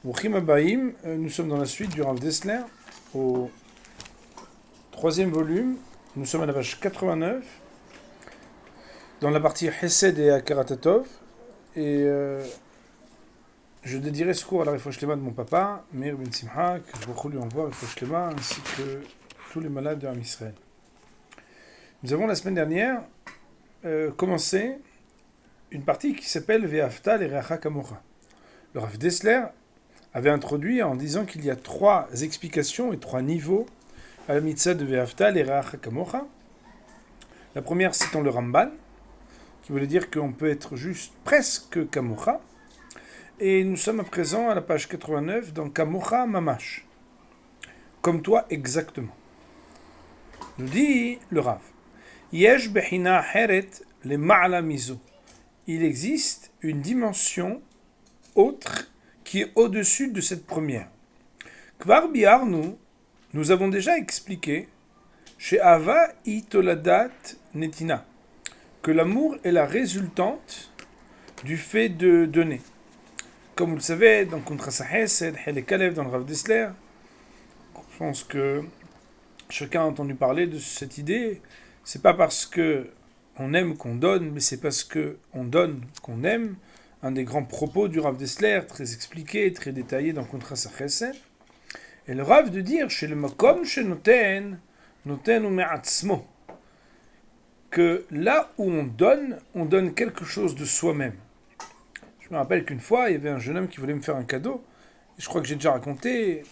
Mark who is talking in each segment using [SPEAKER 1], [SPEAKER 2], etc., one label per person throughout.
[SPEAKER 1] Brouchim Abaïm, nous sommes dans la suite du Rav Dessler, au troisième volume. Nous sommes à la page 89, dans la partie Hesed et Akaratatov. Et je dédierai ce cours à la Refouach Lema de mon papa, Meir Ben Simcha, que je lui envoie Refouach Lema, ainsi que tous les malades de Ham Israël. Nous avons la semaine dernière commencé une partie qui s'appelle Ve'afta l'Ereacha Kamocha. Le Rav Dessler avait introduit en disant qu'il y a trois explications et trois niveaux à la mitzvah de Ve'afta l'Ereacha Kamocha. La première citant le Ramban, qui voulait dire qu'on peut être juste presque Kamocha. Et nous sommes à présent à la page 89 dans Kamocha Mamash. Comme toi exactement. Nous dit le Rav. Yesh behina heret le ma'ala mizo. Il existe une dimension autre qui est au-dessus de cette première. Kvar biarnu, nous avons déjà expliqué chez Ava itoladat netina que l'amour est la résultante du fait de donner. Comme vous le savez, dans Contrasa Hesed, Hele Kalev, dans le Rav Dessler, je pense que chacun a entendu parler de cette idée. C'est pas parce que on aime qu'on donne, mais c'est parce que on donne qu'on aime. Un des grands propos du Rav Dessler, très expliqué, très détaillé dans Contrasa Hesed. Et le Rav de dire chez le Makom chez Noten ou Me'atzmo, que là où on donne quelque chose de soi-même. Je me rappelle qu'une fois, il y avait un jeune homme qui voulait me faire un cadeau. Et je crois que j'ai déjà raconté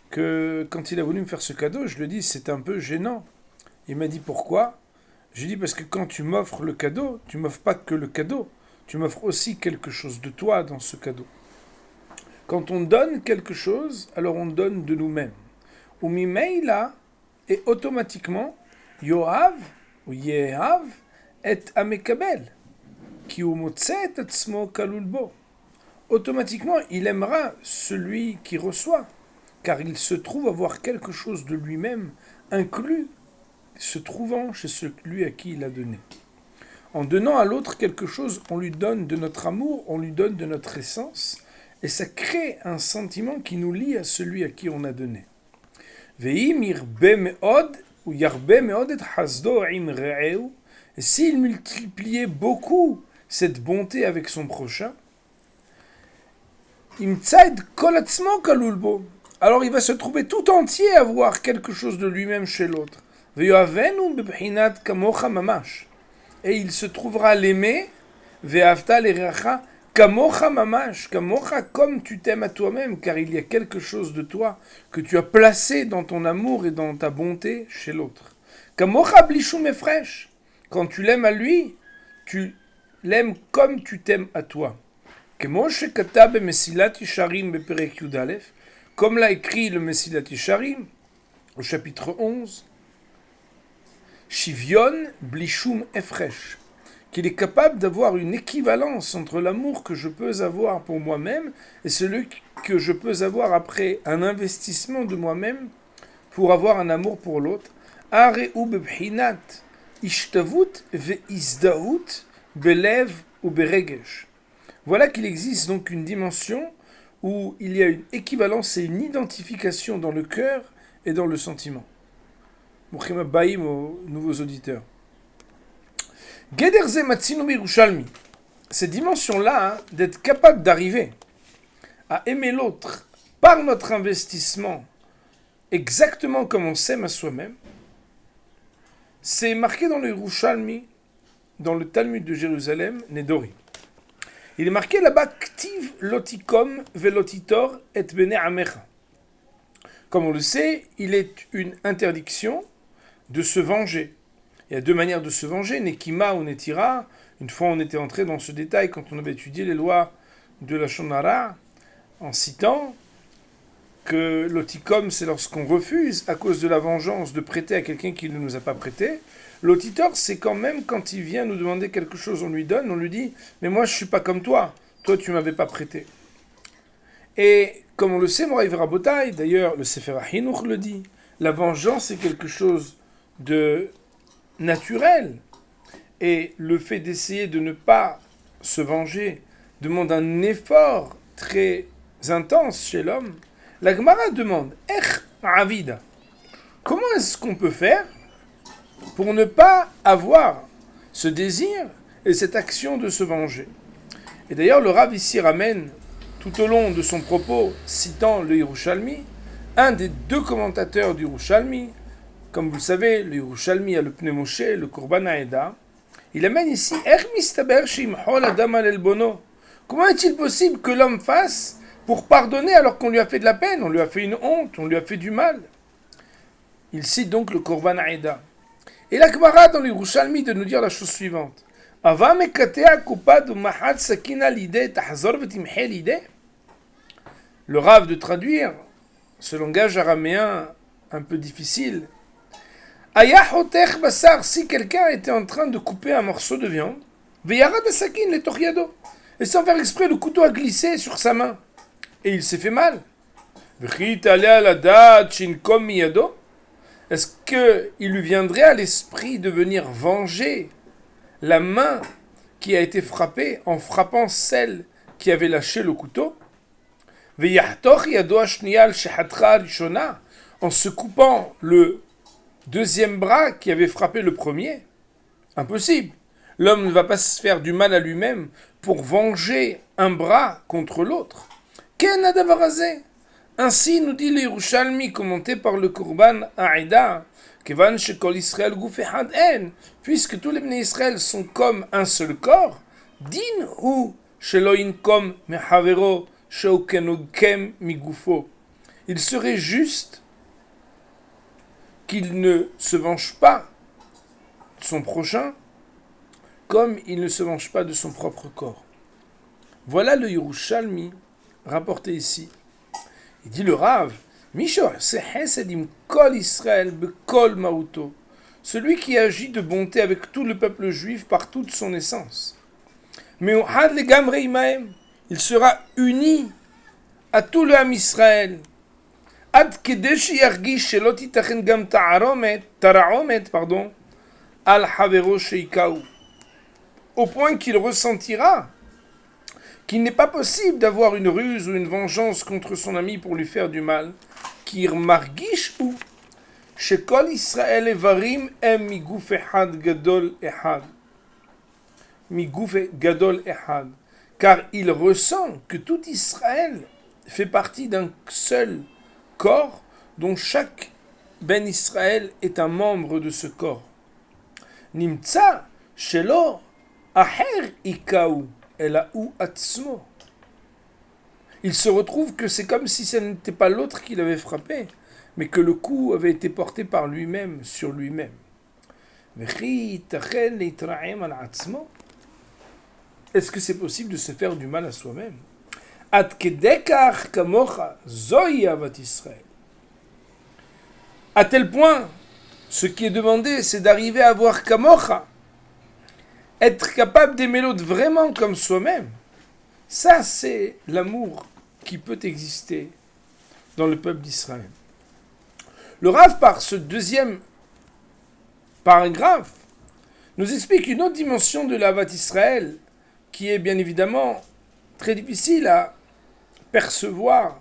[SPEAKER 1] que quand il a voulu me faire ce cadeau, je lui ai dit c'était un peu gênant. Il m'a dit pourquoi. J'ai dit parce que quand tu m'offres le cadeau, tu m'offres pas que le cadeau, tu m'offres aussi quelque chose de toi dans ce cadeau. Quand on donne quelque chose, alors on donne de nous-mêmes. Ou mimeila, et automatiquement, Yoav ou Yehav et Amekabel, qui umotset atzmo kalulbo. Automatiquement, il aimera celui qui reçoit, car il se trouve avoir quelque chose de lui-même inclus, se trouvant chez celui à qui il a donné. En donnant à l'autre quelque chose, on lui donne de notre amour, on lui donne de notre essence, et ça crée un sentiment qui nous lie à celui à qui on a donné. Et s'il multipliait beaucoup cette bonté avec son prochain, alors il va se trouver tout entier à voir quelque chose de lui-même chez l'autre. Et il se trouvera à l'aimer, kamocha mamash, kamocha comme tu t'aimes à toi-même, car il y a quelque chose de toi que tu as placé dans ton amour et dans ta bonté chez l'autre. Kamocha blishum efresh, quand tu l'aimes à lui, tu l'aimes comme tu t'aimes à toi. Comme l'a écrit le Mesilat Yesharim, au chapitre 11, Shivyon blishum efresh, qu'il est capable d'avoir une équivalence entre l'amour que je peux avoir pour moi-même et celui que je peux avoir après un investissement de moi-même pour avoir un amour pour l'autre. Areu bebhinat ishtavut veizdaut belev ou beregesh. Voilà qu'il existe donc une dimension où il y a une équivalence et une identification dans le cœur et dans le sentiment. Brouchim Abaïm aux nouveaux auditeurs. Gederze Matsinu Yerushalmi, cette dimension-là, d'être capable d'arriver à aimer l'autre par notre investissement, exactement comme on s'aime à soi-même, c'est marqué dans le Yerushalmi, dans le Talmud de Jérusalem, Nedori. Il est marqué là-bas Ktiv lotikom velotitor et bene amecha. Comme on le sait, il est une interdiction de se venger. Il y a deux manières de se venger, Nekima ou Netira. Une fois, on était entré dans ce détail quand on avait étudié les lois de la Shonara, en citant que l'otikom, c'est lorsqu'on refuse, à cause de la vengeance, de prêter à quelqu'un qui ne nous a pas prêté. L'otitor, c'est quand même quand il vient nous demander quelque chose, on lui donne, on lui dit « Mais moi, je ne suis pas comme toi. Toi, tu ne m'avais pas prêté. » Et comme on le sait, Moraï Verabotai, d'ailleurs, le Sefer HaChinuch le dit, la vengeance est quelque chose de naturel. Et le fait d'essayer de ne pas se venger demande un effort très intenses chez l'homme, la Gemara demande Avida, comment est-ce qu'on peut faire pour ne pas avoir ce désir et cette action de se venger? Et d'ailleurs, le Rav ici ramène, tout au long de son propos, citant le Yerushalmi, un des deux commentateurs du Yerushalmi, comme vous le savez, le Yerushalmi a le Pnei Moshe, le Korban Haeda. Il amène ici comment est-il possible que l'homme fasse pour pardonner alors qu'on lui a fait de la peine, on lui a fait une honte, on lui a fait du mal? Il cite donc le Korban Haeda. Et la Gemara dans le Yerushalmi de nous dire la chose suivante. Le Rav de traduire ce langage araméen un peu difficile. Si quelqu'un était en train de couper un morceau de viande, et sans faire exprès, le couteau a glissé sur sa main, et il s'est fait mal. Est-ce qu'il lui viendrait à l'esprit de venir venger la main qui a été frappée en frappant celle qui avait lâché le couteau? En se coupant le deuxième bras qui avait frappé le premier? Impossible. L'homme ne va pas se faire du mal à lui-même pour venger un bras contre l'autre. Ainsi nous dit le Yerushalmi, commenté par le Korban Haeda, puisque tous les Bnei Israël sont comme un seul corps, din ou sheloinkom mehavero sheokenogkem migufo. Il serait juste qu'il ne se venge pas de son prochain comme il ne se venge pas de son propre corps. Voilà le Yerushalmi rapporté ici. Il dit le Rav, celui qui agit de bonté avec tout le peuple juif par toute son essence. Mais il sera uni à tout le Ham Israël. Au point qu'il ressentira qu'il n'est pas possible d'avoir une ruse ou une vengeance contre son ami pour lui faire du mal. Kir margish ou shekol Israël evarim em miguf ehad gadol ehad. Miguf gadol ehad. Car il ressent que tout Israël fait partie d'un seul corps dont chaque ben Israël est un membre de ce corps. Nimtza shelo aher ikaou. Il se retrouve que c'est comme si ce n'était pas l'autre qui l'avait frappé, mais que le coup avait été porté par lui-même sur lui-même. Est-ce que c'est possible de se faire du mal à soi-même? À tel point, ce qui est demandé, c'est d'arriver à voir Kamocha, être capable d'aimer l'autre vraiment comme soi-même. Ça, c'est l'amour qui peut exister dans le peuple d'Israël. Le Rav, par ce deuxième paragraphe, nous explique une autre dimension de l'Avat Israël qui est bien évidemment très difficile à percevoir,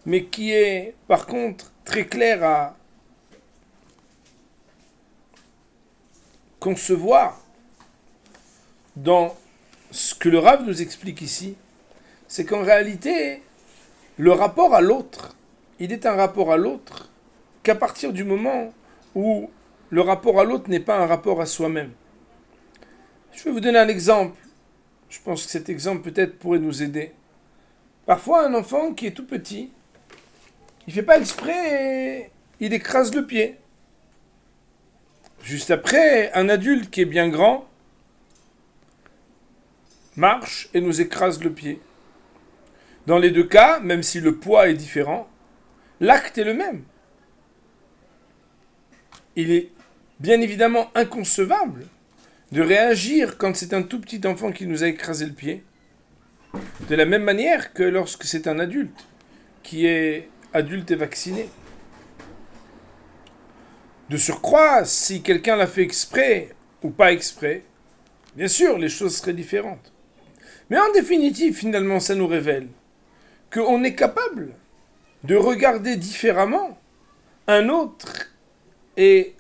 [SPEAKER 1] mais qui est par contre très claire à concevoir dans ce que le Rav nous explique ici. C'est qu'en réalité, le rapport à l'autre, il est un rapport à l'autre qu'à partir du moment où le rapport à l'autre n'est pas un rapport à soi-même. Je vais vous donner un exemple. Je pense que cet exemple peut-être pourrait nous aider. Parfois, un enfant qui est tout petit, il ne fait pas exprès et il écrase le pied. Juste après, un adulte qui est bien grand marche et nous écrase le pied. Dans les deux cas, même si le poids est différent, l'acte est le même. Il est bien évidemment inconcevable de réagir quand c'est un tout petit enfant qui nous a écrasé le pied, de la même manière que lorsque c'est un adulte qui est adulte et vacciné. De surcroît, si quelqu'un l'a fait exprès ou pas exprès, bien sûr, les choses seraient différentes. Mais en définitive, finalement, ça nous révèle qu'on est capable de regarder différemment un autre et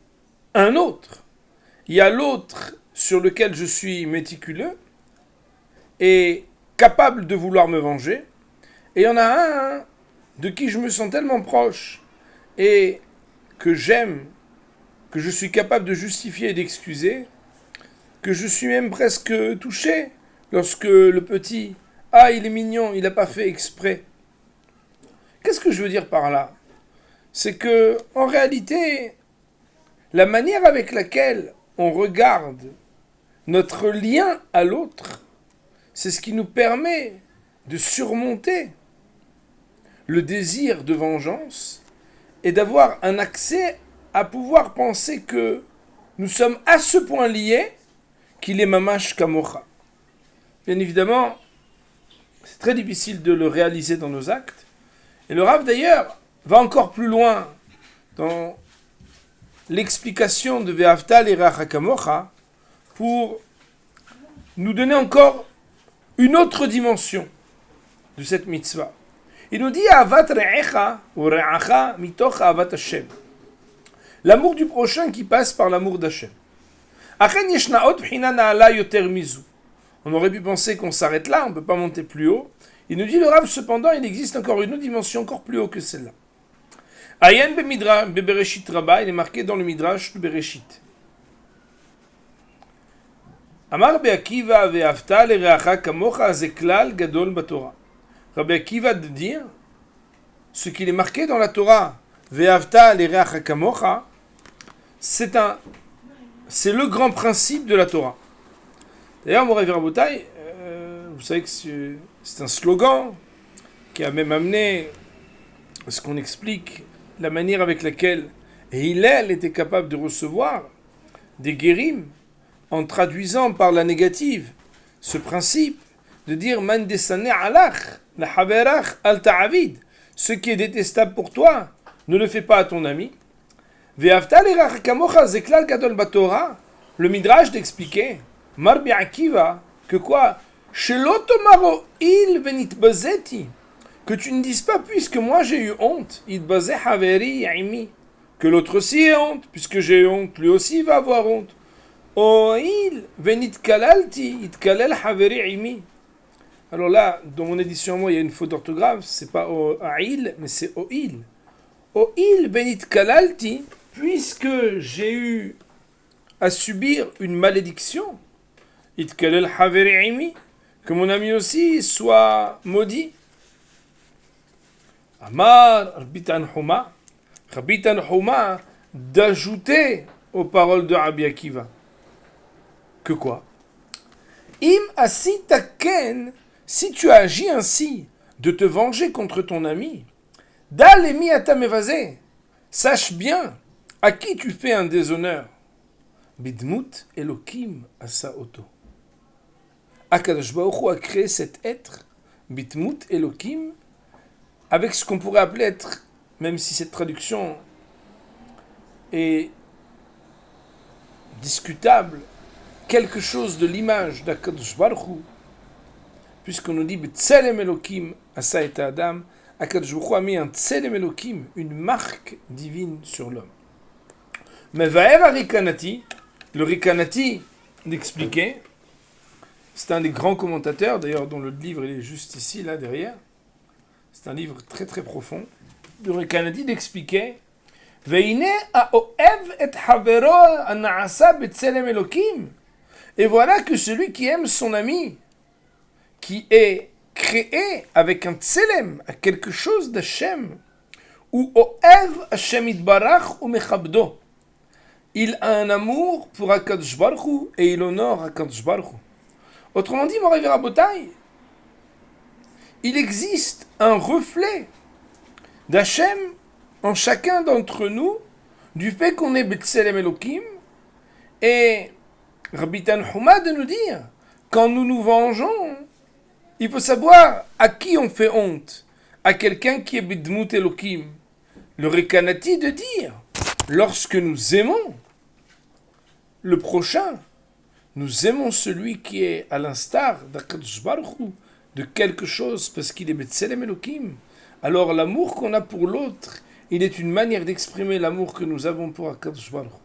[SPEAKER 1] un autre. Il y a l'autre sur lequel je suis méticuleux et capable de vouloir me venger, et il y en a un de qui je me sens tellement proche et que j'aime, que je suis capable de justifier et d'excuser, que je suis même presque touché lorsque le petit « Ah, il est mignon, il n'a pas fait exprès ». Qu'est-ce que je veux dire par là? C'est que, en réalité, la manière avec laquelle on regarde notre lien à l'autre, c'est ce qui nous permet de surmonter le désir de vengeance et d'avoir un accès à pouvoir penser que nous sommes à ce point liés qu'il est mamash kamocha. Bien évidemment, c'est très difficile de le réaliser dans nos actes. Et le Rav d'ailleurs va encore plus loin dans l'explication de Ve'afta l'iracha kamocha pour nous donner encore une autre dimension de cette mitzvah. Il nous dit Avat re'echa ou re'acha mitoch avat Hashem. L'amour du prochain qui passe par l'amour d'Hashem. Achen yeshna od b'china na'ala yoter mizu. On aurait pu penser qu'on s'arrête là, on ne peut pas monter plus haut. Il nous dit le Rav, cependant, il existe encore une autre dimension encore plus haut que celle-là. Ayen bebereshit rabba, il est marqué dans le Midrash de Bereshit. Amar be'akiva ve'afta l'ereacha kamocha zeklal gadol batora. Rabbi Akiva de dire ce qu'il est marqué dans la Torah, ve'afta l'ereacha kamocha, c'est le grand principe de la Torah. D'ailleurs, Moray Virabotai, vous savez que c'est un slogan qui a même amené ce qu'on explique, la manière avec laquelle Hillel était capable de recevoir des guérim en traduisant par la négative ce principe de dire man desane alach la haverach al ta'avid, ce qui est détestable pour toi ne le fais pas à ton ami. Ve'afta l'irach kamocha zeklal gadol batora, le midrash d'expliquer Marbi Akiva que quoi chez l'otomaro il venit bazeti, que tu ne dises pas puisque moi j'ai eu honte, it bazeh haveri yaimi, que l'autre aussi ait honte, puisque j'ai eu honte, lui aussi va avoir honte. Oil venit kalalti, it kalel haveri yaimi. Alors là, dans mon édition moi, il y a une faute d'orthographe, c'est pas oil, mais c'est oil. Oil venit kalalti, puisque j'ai eu à subir une malédiction, it kalel haveri yaimi, que mon ami aussi soit maudit. Amar Rabbi Tanhuma, Rabbi Tanhuma d'ajouter aux paroles de Rabbi Akiva que quoi? Im asita ken, si tu agis ainsi de te venger contre ton ami, dalemi atamevazé, sache bien à qui tu fais un déshonneur. Bidmut Elokim asa oto. Akadosh Baruch Hu a créé cet être, Bitmut Elokim, avec ce qu'on pourrait appeler être, même si cette traduction est discutable, quelque chose de l'image d'Akadosh Baruch Hu, puisqu'on nous dit B'tselem Elokim asa et Adam, Akadosh Baruch Hu a mis un Tselem Elokim, une marque divine sur l'homme. Mais Vaer Rikanati, le Rikanati d'expliquer, c'est un des grands commentateurs, d'ailleurs dont le livre il est juste ici, là derrière. C'est un livre très très profond. Le Rikanati d'expliquer Veine aoev et havero anaasa betselem Elokim. Et voilà que celui qui aime son ami, qui est créé avec un tselem, à quelque chose d'Hashem, ou oev Hashem itbarach ou mechabdo. Il a un amour pour Akadosh Baruch Hu et il honore Akadosh Baruch Hu. Autrement dit, Moray Virabotai, il existe un reflet d'Hachem en chacun d'entre nous, du fait qu'on est B'Tselem Elokim, et Rabbi Tanhuma de nous dire, quand nous nous vengeons, il faut savoir à qui on fait honte, à quelqu'un qui est B'Dmut Elokim. Le Rekanati de dire, lorsque nous aimons le prochain, nous aimons celui qui est à l'instar d'Akadosh Baruch Hu, de quelque chose parce qu'il est Betselem Elohim, alors l'amour qu'on a pour l'autre, il est une manière d'exprimer l'amour que nous avons pour HaKadosh Baruch Hu.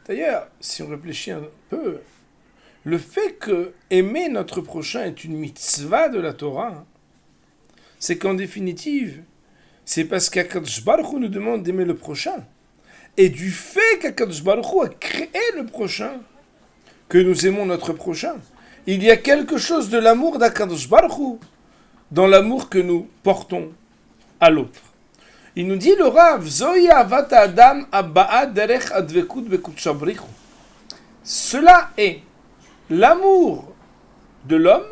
[SPEAKER 1] D'ailleurs, si on réfléchit un peu, le fait que aimer notre prochain est une mitzvah de la Torah, c'est qu'en définitive, c'est parce qu'HaKadosh Baruch Hu nous demande d'aimer le prochain. Et du fait qu'HaKadosh Baruch Hu a créé le prochain, que nous aimons notre prochain, il y a quelque chose de l'amour d'HaKadosh Baruch Hu dans l'amour que nous portons à l'autre. Il nous dit le Rav, Zohi avat adam abba'a derech advekut bekutcha brichu. Cela est l'amour de l'homme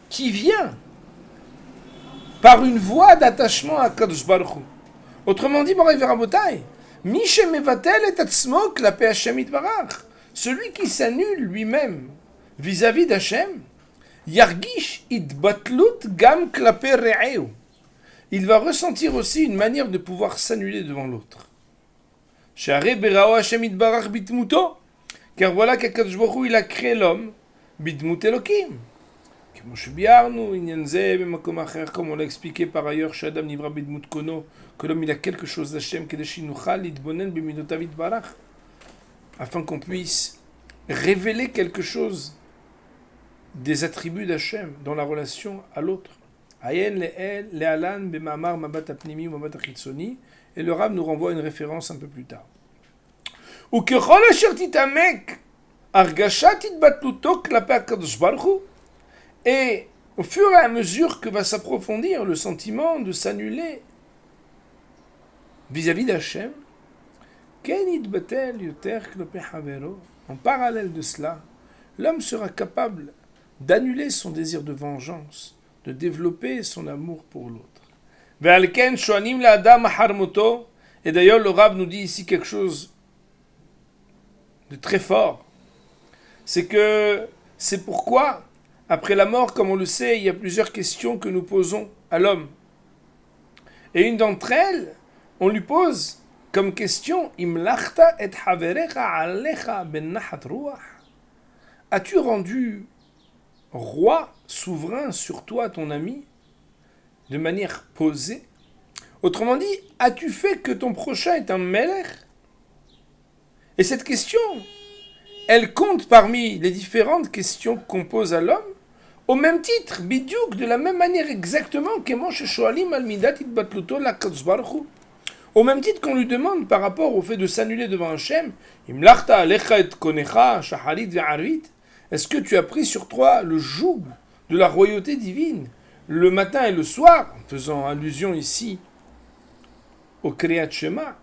[SPEAKER 1] qui vient par une voie d'attachement à Kadosh Baruch Hu. Autrement dit, Moray Verabotai, Mishe mevatel et atzmo klape Hashem itbarach. Celui qui s'annule lui-même vis-à-vis d'Hashem, yargish itbatlut gam klape re'eu. Il va ressentir aussi une manière de pouvoir s'annuler devant l'autre. Share berao Hashem itbarach bitmuto. Car voilà qu'Akadosh Baruch Hu, il a créé l'homme, bidmut Elokim. Comme on l'a expliqué par ailleurs, Shadam Nivra bidmut kono, que l'homme il a quelque chose d'Hashem, afin qu'on puisse révéler quelque chose des attributs d'Hashem dans la relation à l'autre. Et le Rav nous renvoie à une référence un peu plus tard. Et au fur et à mesure que va s'approfondir le sentiment de s'annuler vis-à-vis d'Hachem, en parallèle de cela, l'homme sera capable d'annuler son désir de vengeance, de développer son amour pour l'autre. Et d'ailleurs, le Rav nous dit ici quelque chose de très fort. C'est pourquoi, après la mort, comme on le sait, il y a plusieurs questions que nous posons à l'homme. Et une d'entre elles, on lui pose comme question, as-tu rendu roi, souverain sur toi, ton ami, de manière posée? Autrement dit, as-tu fait que ton prochain est un melech? Et cette question, elle compte parmi les différentes questions qu'on pose à l'homme, au même titre, bidiouk, de la même manière exactement, au même titre qu'on lui demande par rapport au fait de s'annuler devant Hachem, est-ce que tu as pris sur toi le joug de la royauté divine, le matin et le soir, en faisant allusion ici au Kriyat Shema?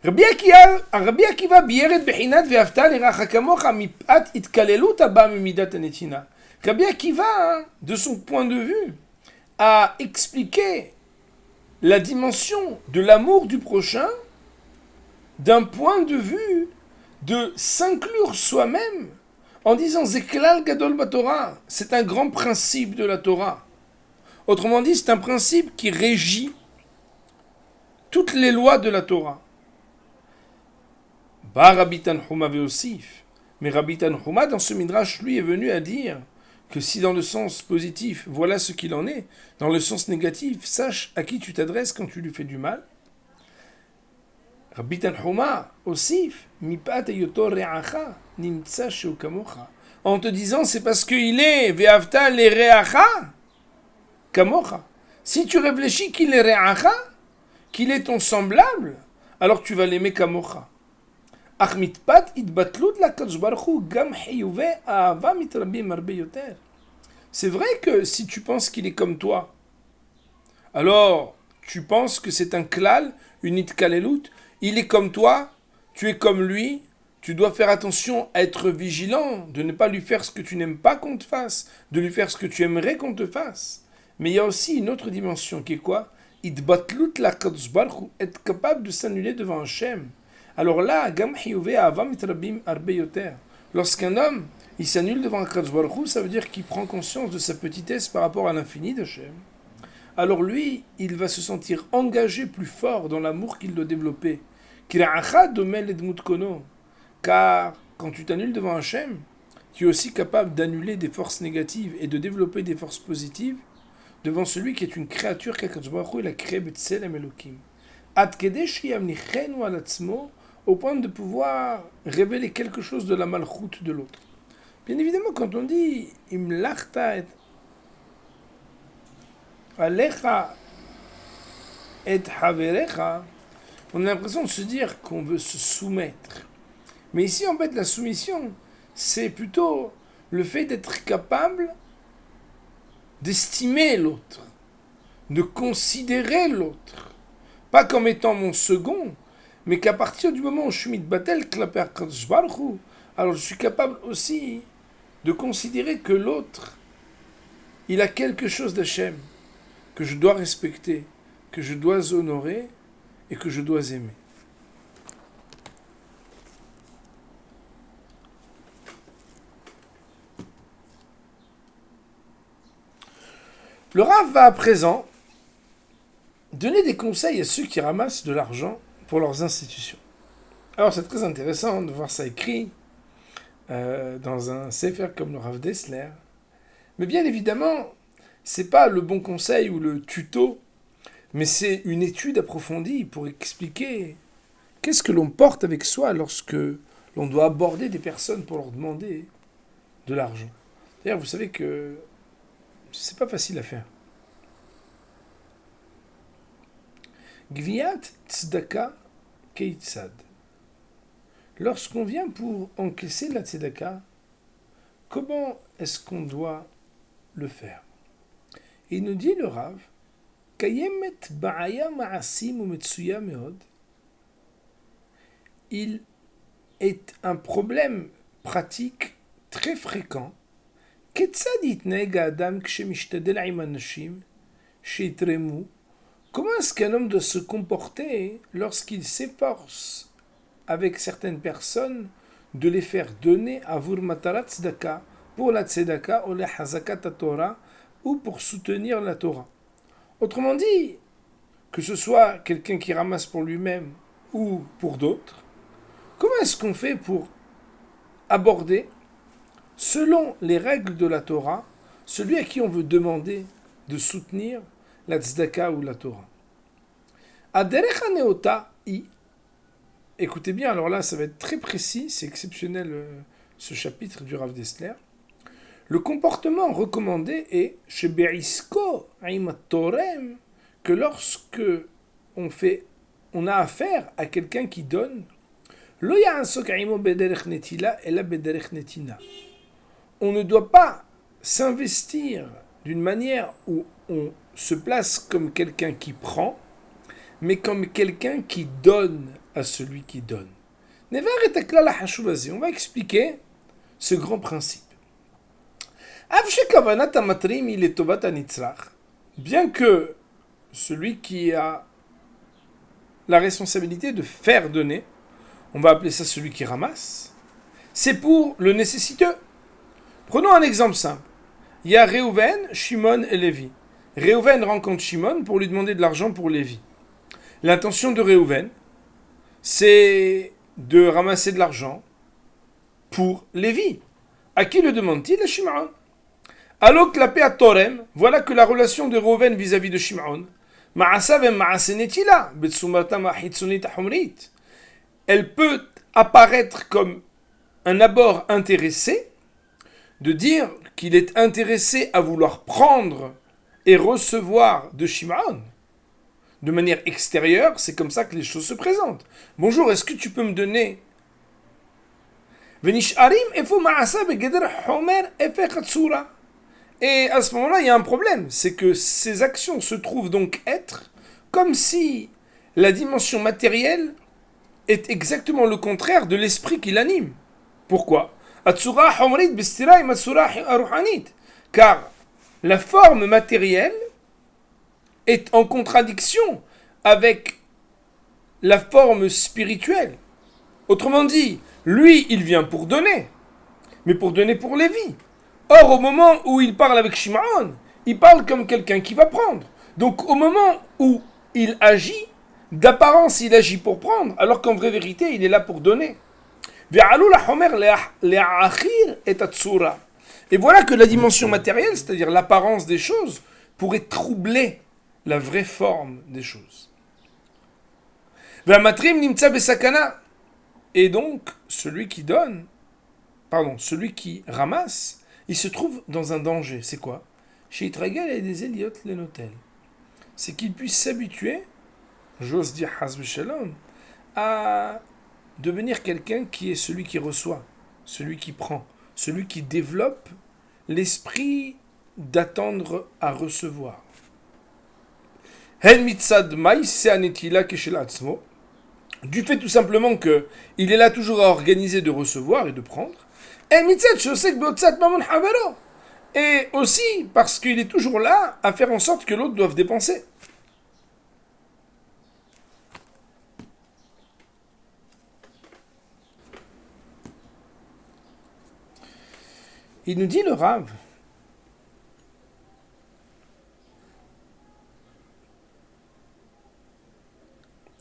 [SPEAKER 1] Rabbi Akiva bieret bechinat ve'afta l'iracha kamocha mipat itkalelut haba mimidat hanetina. Rabbi Akiva, de son point de vue, a expliqué la dimension de l'amour du prochain d'un point de vue de s'inclure soi-même en disant Zeklal Gadol Batorah, c'est un grand principe de la Torah. Autrement dit, c'est un principe qui régit toutes les lois de la Torah. Bah Rabbi Tanhuma ve'osif. Mais Rabbi Tanhuma, dans ce midrash, lui, est venu à dire que si dans le sens positif, voilà ce qu'il en est, dans le sens négatif, sache à qui tu t'adresses quand tu lui fais du mal. Rabbi Tanhuma, osif, mipat eyoto re'acha, nimtsa sheu kamocha. En te disant, c'est parce qu'il est ve'avta le re'acha, kamocha. Si tu réfléchis qu'il est re'acha, qu'il est ton semblable, alors tu vas l'aimer kamocha. C'est vrai que si tu penses qu'il est comme toi, alors tu penses que c'est un klal, une itkalelut, il est comme toi, tu es comme lui, tu dois faire attention à être vigilant, de ne pas lui faire ce que tu n'aimes pas qu'on te fasse, de lui faire ce que tu aimerais qu'on te fasse. Mais il y a aussi une autre dimension qui est quoi? Itbatlut la kadosh baruch hu, être capable de s'annuler devant Hachem. Alors là, lorsqu'un homme il s'annule devant Akadosh Baruch Hu, ça veut dire qu'il prend conscience de sa petitesse par rapport à l'infini d'Hachem. Alors lui, il va se sentir engagé plus fort dans l'amour qu'il doit développer. Car quand tu t'annules devant Hachem, qui est aussi capable d'annuler des forces négatives et de développer des forces positives devant celui qui est une créature qu'Akadosh Baruch Hu, il a créé B'Tselem Elokim. Ad kedesh yamlichenu al atzmo, au point de pouvoir révéler quelque chose de la malchoute de l'autre. Bien évidemment, quand on dit Imlachta et Alecha et Haverecha, on a l'impression de se dire qu'on veut se soumettre. Mais ici, en fait, la soumission, c'est plutôt le fait d'être capable d'estimer l'autre, de considérer l'autre, pas comme étant mon second, mais qu'à partir du moment où je suis mitbatel klaper Kadosh Baruch Hu, alors je suis capable aussi de considérer que l'autre, il a quelque chose d'Hachem que je dois respecter, que je dois honorer et que je dois aimer. Le Rav va à présent donner des conseils à ceux qui ramassent de l'argent pour leurs institutions. Alors c'est très intéressant de voir ça écrit dans un sefer comme le Rav Dessler. Mais bien évidemment, c'est pas le bon conseil ou le tuto, mais c'est une étude approfondie pour expliquer qu'est-ce que l'on porte avec soi lorsque l'on doit aborder des personnes pour leur demander de l'argent. D'ailleurs, vous savez que c'est pas facile à faire. Gviat tzedaka keitzad. Lorsqu'on vient pour encaisser la tzedaka, comment est-ce qu'on doit le faire? Et il nous dit le Rav, Kayemet ba'aya ma'asim ou metsuya meod. Il est un problème pratique très fréquent. Comment est-ce qu'un homme doit se comporter lorsqu'il s'efforce avec certaines personnes de les faire donner à Vurmatarat Tzedaka pour la Tzedaka ou la Hazakat Torah ou pour soutenir la Torah? Autrement dit, que ce soit quelqu'un qui ramasse pour lui-même ou pour d'autres, comment est-ce qu'on fait pour aborder, selon les règles de la Torah, celui à qui on veut demander de soutenir la tzedaka ou la Torah? Aderech haneota i. Écoutez bien, alors là, ça va être très précis, c'est exceptionnel ce chapitre du Rav Dessler. Le comportement recommandé est chez Berisko Torem, que lorsque on a affaire à quelqu'un qui donne, on ne doit pas s'investir d'une manière où on se place comme quelqu'un qui prend, mais comme quelqu'un qui donne à celui qui donne. On va expliquer ce grand principe. Bien que celui qui a la responsabilité de faire donner, on va appeler ça celui qui ramasse, c'est pour le nécessiteux. Prenons un exemple simple. Il y a Réhouven, Shimon et Lévi. Réhouven rencontre Shimon pour lui demander de l'argent pour Lévi. L'intention de Réhouven, c'est de ramasser de l'argent pour Lévi. À qui le demande-t-il? À Shimon. Alors que la paix à Torem, voilà que la relation de Réhouven vis-à-vis de Shimon, elle peut apparaître comme un abord intéressé, de dire qu'il est intéressé à vouloir prendre et recevoir de Shimon. De manière extérieure, c'est comme ça que les choses se présentent. Bonjour, est-ce que tu peux me donner? Et à ce moment-là, il y a un problème, c'est que ces actions se trouvent donc être comme si la dimension matérielle est exactement le contraire de l'esprit qui l'anime. Pourquoi? Car la forme matérielle est en contradiction avec la forme spirituelle. Autrement dit, lui, il vient pour donner, mais pour donner pour Lévi. Or, au moment où il parle avec Shimon, il parle comme quelqu'un qui va prendre. Donc, au moment où il agit, d'apparence, il agit pour prendre, alors qu'en vraie vérité, il est là pour donner. Et voilà que la dimension matérielle, c'est-à-dire l'apparence des choses, pourrait troubler la vraie forme des choses. Et donc, celui qui donne, celui qui ramasse, il se trouve dans un danger. C'est quoi? Chez Itragal, il y a des Elliot Lenotel. C'est qu'il puisse s'habituer, j'ose dire Hasbe Shalom, à devenir quelqu'un qui est celui qui reçoit, celui qui prend, celui qui développe l'esprit d'attendre à recevoir. Du fait tout simplement qu'il est là toujours à organiser de recevoir et de prendre. Et aussi parce qu'il est toujours là à faire en sorte que l'autre doive dépenser. Il nous dit le Rav,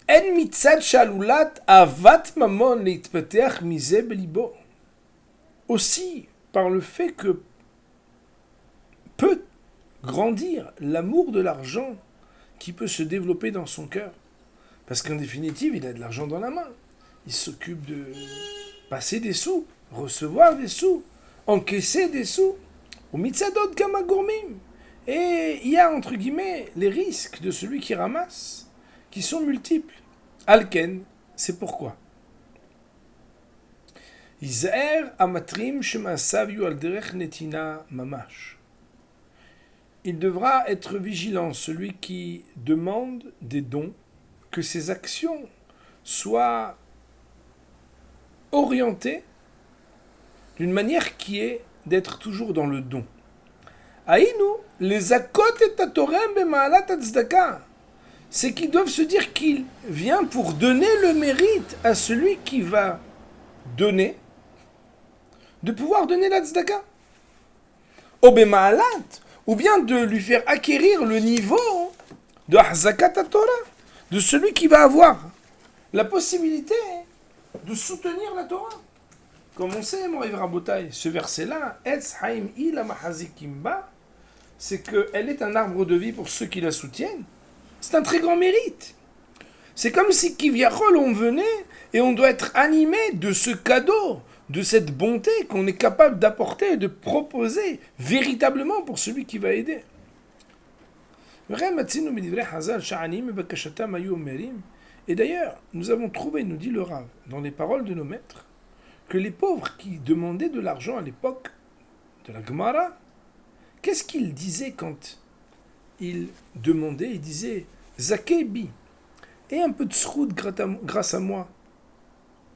[SPEAKER 1] En mitzad shalulat avat mamon leitpateach mise belibo. Aussi par le fait que peut grandir l'amour de l'argent qui peut se développer dans son cœur. Parce qu'en définitive, il a de l'argent dans la main. Il s'occupe de passer des sous, recevoir des sous, encaisser des sous. Au mitzadot kamagourmim. Et il y a, entre guillemets, les risques de celui qui ramasse, qui sont multiples. Alken, c'est pourquoi. Izaer amatrim shemasav yu al derech netina mamash. Il devra être vigilant, celui qui demande des dons, que ses actions soient orientées d'une manière qui est d'être toujours dans le don. Aïnou, les akot et tatorem bemaalat tzedaka. C'est qu'ils doivent se dire qu'il vient pour donner le mérite à celui qui va donner, de pouvoir donner la tzedaka. Obemaalat, ou bien de lui faire acquérir le niveau de Ahzakat Torah, de celui qui va avoir la possibilité de soutenir la Torah. Comme on sait, Moïse Rabotai, ce verset-là, Etz Haim Ila Mahazikimba, c'est qu'elle est un arbre de vie pour ceux qui la soutiennent. C'est un très grand mérite. C'est comme si Kivyachol on venait et on doit être animé de ce cadeau, de cette bonté qu'on est capable d'apporter et de proposer véritablement pour celui qui va aider. Et d'ailleurs, nous avons trouvé, nous dit le Rav, dans les paroles de nos maîtres, que les pauvres qui demandaient de l'argent à l'époque de la Gemara, qu'est-ce qu'ils disaient quand ils demandaient? Ils disaient Zakebi, et un peu de sroud grâce à moi.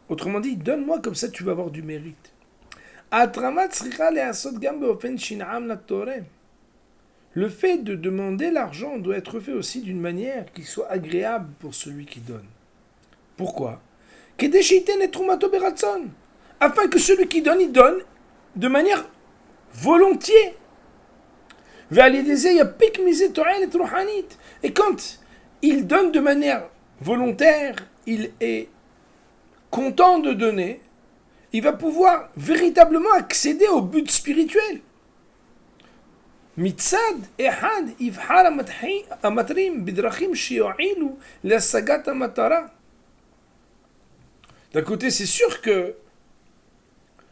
[SPEAKER 1] Autrement dit, donne-moi comme ça tu vas avoir du mérite. Le fait de demander l'argent doit être fait aussi d'une manière qui soit agréable pour celui qui donne. Pourquoi? Afin que celui qui donne, il donne de manière volontiers. Et quand il donne de manière volontaire, il est content de donner, il va pouvoir véritablement accéder au but spirituel. Mitzad ehad ivhar amatrim bidrachim shiyo'ilu l'asagat amatara. D'un côté, c'est sûr que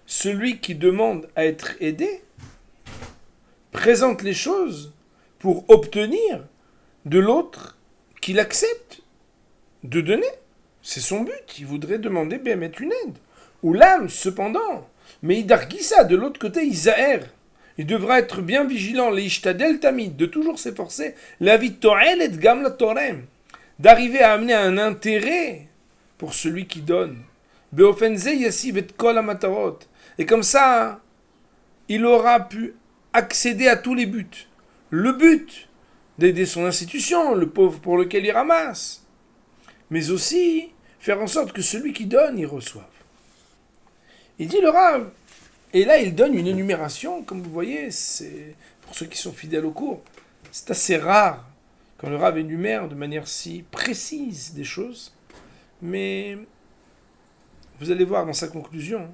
[SPEAKER 1] celui qui demande à être aidé présente les choses pour obtenir de l'autre qu'il accepte de donner. C'est son but. Il voudrait demander mettre une aide. Ou l'âme, cependant. Mais Idargissa, de l'autre côté, Isaër. Il devra être bien vigilant, l'Ishtadel Tamid, de toujours s'efforcer, la vie To'el et Gam la Torem, d'arriver à amener un intérêt pour celui qui donne. Beofenze Yassiv et Kol Amatarot. Et comme ça, il aura pu accéder à tous les buts. Le but d'aider son institution, le pauvre pour lequel il ramasse, mais aussi faire en sorte que celui qui donne, il reçoive. Il dit le Rav, et là il donne une énumération, comme vous voyez, c'est pour ceux qui sont fidèles au cours, c'est assez rare quand le Rav énumère de manière si précise des choses, mais vous allez voir dans sa conclusion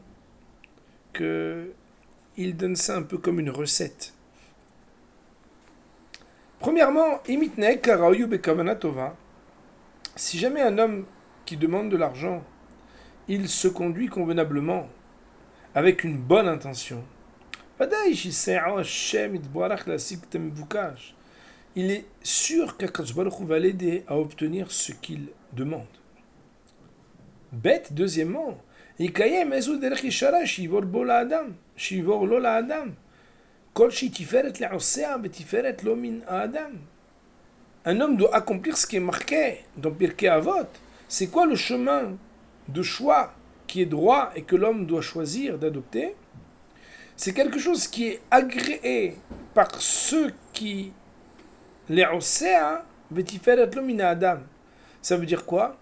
[SPEAKER 1] que il donne ça un peu comme une recette. Premièrement, imitnek karaoyu bekavana tova. Si jamais un homme qui demande de l'argent, il se conduit convenablement, avec une bonne intention, il est sûr qu'Akadosh Baruch Hu va l'aider à obtenir ce qu'il demande. Bête, deuxièmement, un homme doit accomplir ce qui est marqué dans Pirkei Avot. C'est quoi le chemin de choix qui est droit et que l'homme doit choisir d'adopter? C'est quelque chose qui est agréé par ceux qui les osea vetiferet lo min adam. Ça veut dire quoi?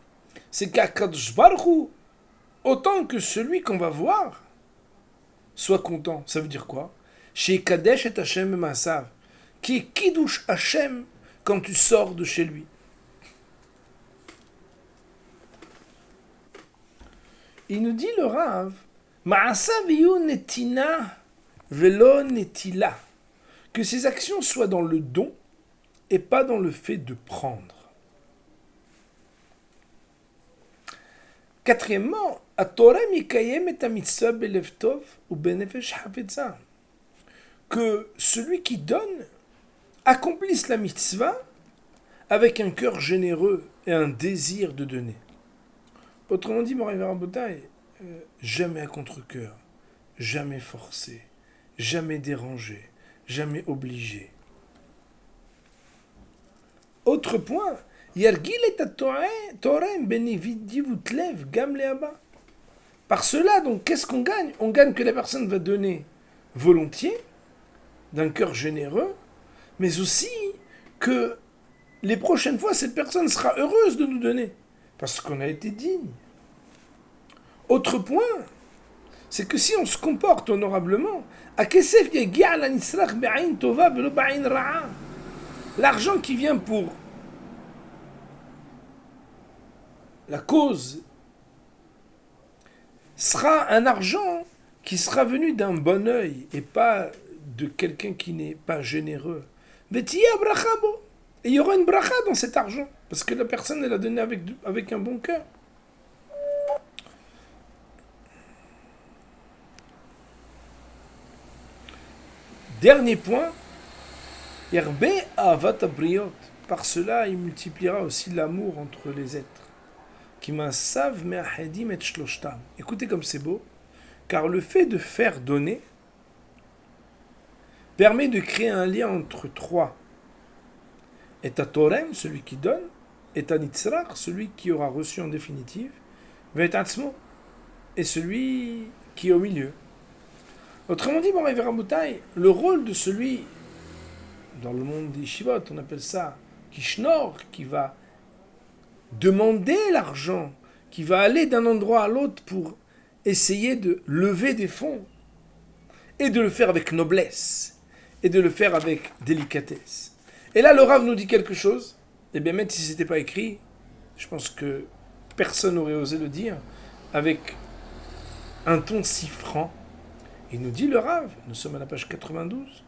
[SPEAKER 1] C'est qu'Akadosh Baruch Hu, autant que celui qu'on va voir, soit content. Ça veut dire quoi? Chez Kadesh et Hashem Masav, qui est Kiddush Hashem quand tu sors de chez lui. Il nous dit le Rav, Ma'asav yu netina velo netila, que ses actions soient dans le don et pas dans le fait de prendre. Quatrièmement, que celui qui donne accomplisse la mitzvah avec un cœur généreux et un désir de donner. Autrement dit, Moray Verabotai, jamais à contre-cœur, jamais forcé, jamais dérangé, jamais obligé. Autre point, par cela, donc, qu'est-ce qu'on gagne? On gagne que la personne va donner volontiers, d'un cœur généreux, mais aussi que les prochaines fois, cette personne sera heureuse de nous donner, parce qu'on a été digne. Autre point, c'est que si on se comporte honorablement, l'argent qui vient pour la cause sera un argent qui sera venu d'un bon œil et pas de quelqu'un qui n'est pas généreux. Et il y aura une bracha dans cet argent, parce que la personne, elle a donné avec un bon cœur. Dernier point, Yerbe avat abriot. Par cela, il multipliera aussi l'amour entre les êtres. Kimasav me'ahedim et shloshtam. Écoutez comme c'est beau, car le fait de faire donner permet de créer un lien entre trois. Et à Torem, celui qui donne, et à Nitzrach, celui qui aura reçu en définitive, Ve'etatzmo, et celui qui est au milieu. Autrement dit, Moray Verabotai, le rôle de celui, dans le monde des Shivot, on appelle ça Kishnor, qui va demander l'argent, qui va aller d'un endroit à l'autre pour essayer de lever des fonds, et de le faire avec noblesse, et de le faire avec délicatesse. Et là, le Rav nous dit quelque chose, et bien même si ce n'était pas écrit, je pense que personne n'aurait osé le dire, avec un ton si franc. Il nous dit le Rav, nous sommes à la page 92,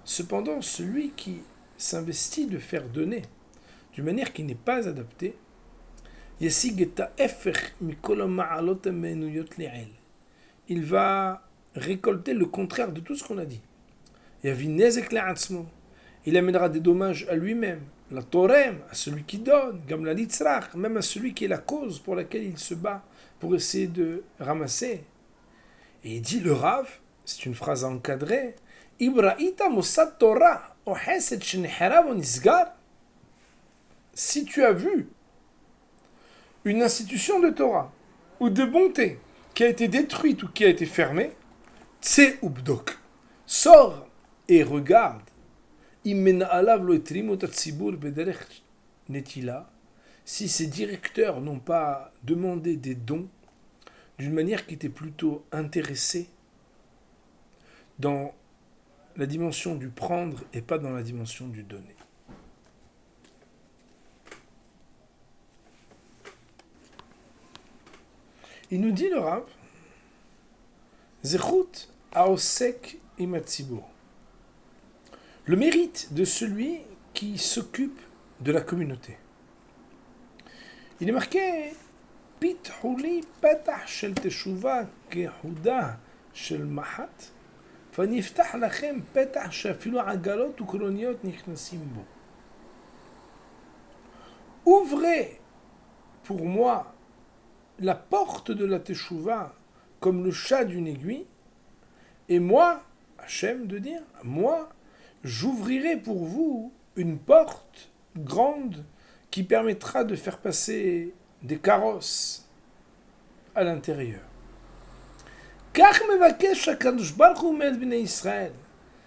[SPEAKER 1] cependant, celui qui s'investit de faire donner d'une manière qui n'est pas adaptée, il va récolter le contraire de tout ce qu'on a dit. Il amènera des dommages à lui-même, la torem, à celui qui donne, gam la litzrach, même à celui qui est la cause pour laquelle il se bat pour essayer de ramasser. Et il dit le Rav, c'est une phrase encadrée, Ibrahita Mossad Torah, si tu as vu une institution de Torah ou de bonté qui a été détruite ou qui a été fermée, tse ubdok, sors et regarde. Si ces directeurs n'ont pas demandé des dons d'une manière qui était plutôt intéressée dans la dimension du prendre et pas dans la dimension du donner. Il nous dit le Rav, Zechut Aosek Imatsibo. Le mérite de celui qui s'occupe de la communauté. Il est marqué Pithouli Petah Shel Teshuva Kehuda Shel Mahat Faniftah Lachem Petah Shafilu Agalot ou Koloniot Nichnasim Bo. Ouvrez pour moi la porte de la Teshuva comme le chat d'une aiguille, et moi, Hachem de dire, moi, j'ouvrirai pour vous une porte grande qui permettra de faire passer des carrosses à l'intérieur.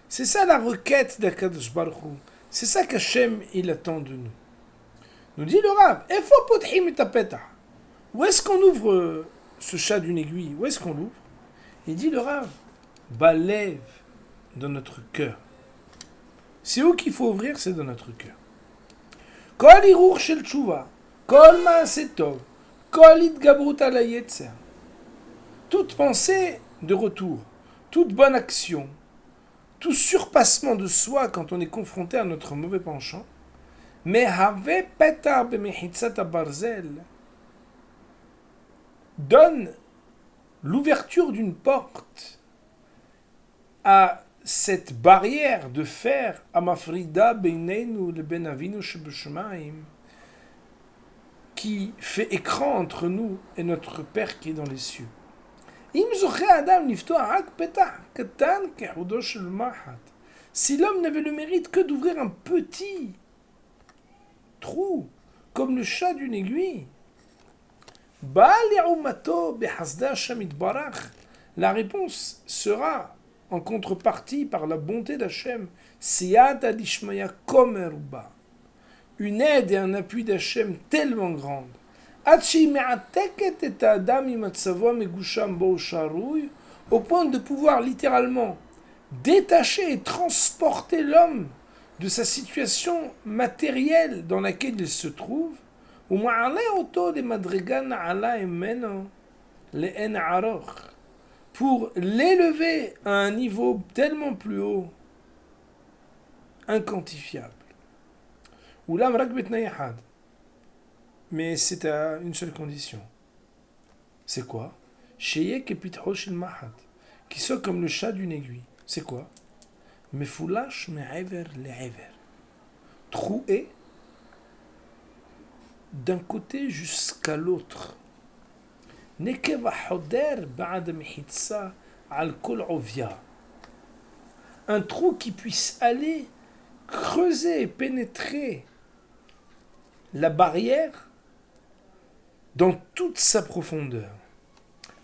[SPEAKER 1] C'est ça la requête d'Akadosh Baruch Hu. C'est ça qu'Hachem il attend de nous. Nous dit le Rav, où est-ce qu'on ouvre ce chat d'une aiguille? Où est-ce qu'on l'ouvre? Il dit le Rav, Balev, dans notre cœur. C'est où qu'il faut ouvrir? C'est dans notre cœur. Kol iruch shel tshuva, kol ma'aseh tov, kol itgabrut ala yetzer. Toute pensée de retour, toute bonne action, tout surpassement de soi quand on est confronté à notre mauvais penchant, mais have petar bemechitzat habarzel, donne l'ouverture d'une porte à cette barrière de fer, Amafrida beineinu leben avinu shebeshamaim, qui fait écran entre nous et notre Père qui est dans les cieux. Si l'homme n'avait le mérite que d'ouvrir un petit trou, comme le chat d'une aiguille, la réponse sera en contrepartie par la bonté d'Hachem, une aide et un appui d'Hachem tellement grande, au point de pouvoir littéralement détacher et transporter l'homme de sa situation matérielle dans laquelle il se trouve, pour l'élever à un niveau tellement plus haut, inquantifiable. Mais c'est à une seule condition. C'est quoi? Qui soit comme le chat d'une aiguille. C'est quoi? Mefoulash me'ever le'ever. Troué d'un côté jusqu'à l'autre. Un trou qui puisse aller creuser et pénétrer la barrière dans toute sa profondeur.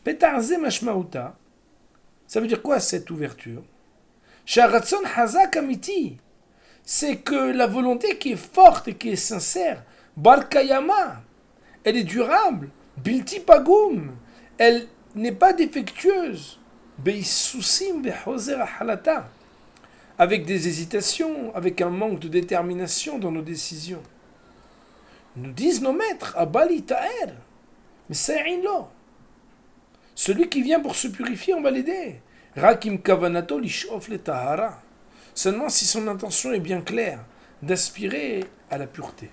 [SPEAKER 1] Petarze mashmauta, ça veut dire quoi cette ouverture? Sharatson hazak amiti, c'est que la volonté qui est forte et qui est sincère, barkayama, elle est durable, bilti pagum, elle n'est pas défectueuse, beisusim vehoser halata, avec des hésitations, avec un manque de détermination dans nos décisions. Nous disent nos maîtres, Abali Ta'er, mais Sa'in-lo. Celui qui vient pour se purifier, on va l'aider. Rakim Kavanato Lishof le Tahara. Seulement si son intention est bien claire, d'aspirer à la pureté.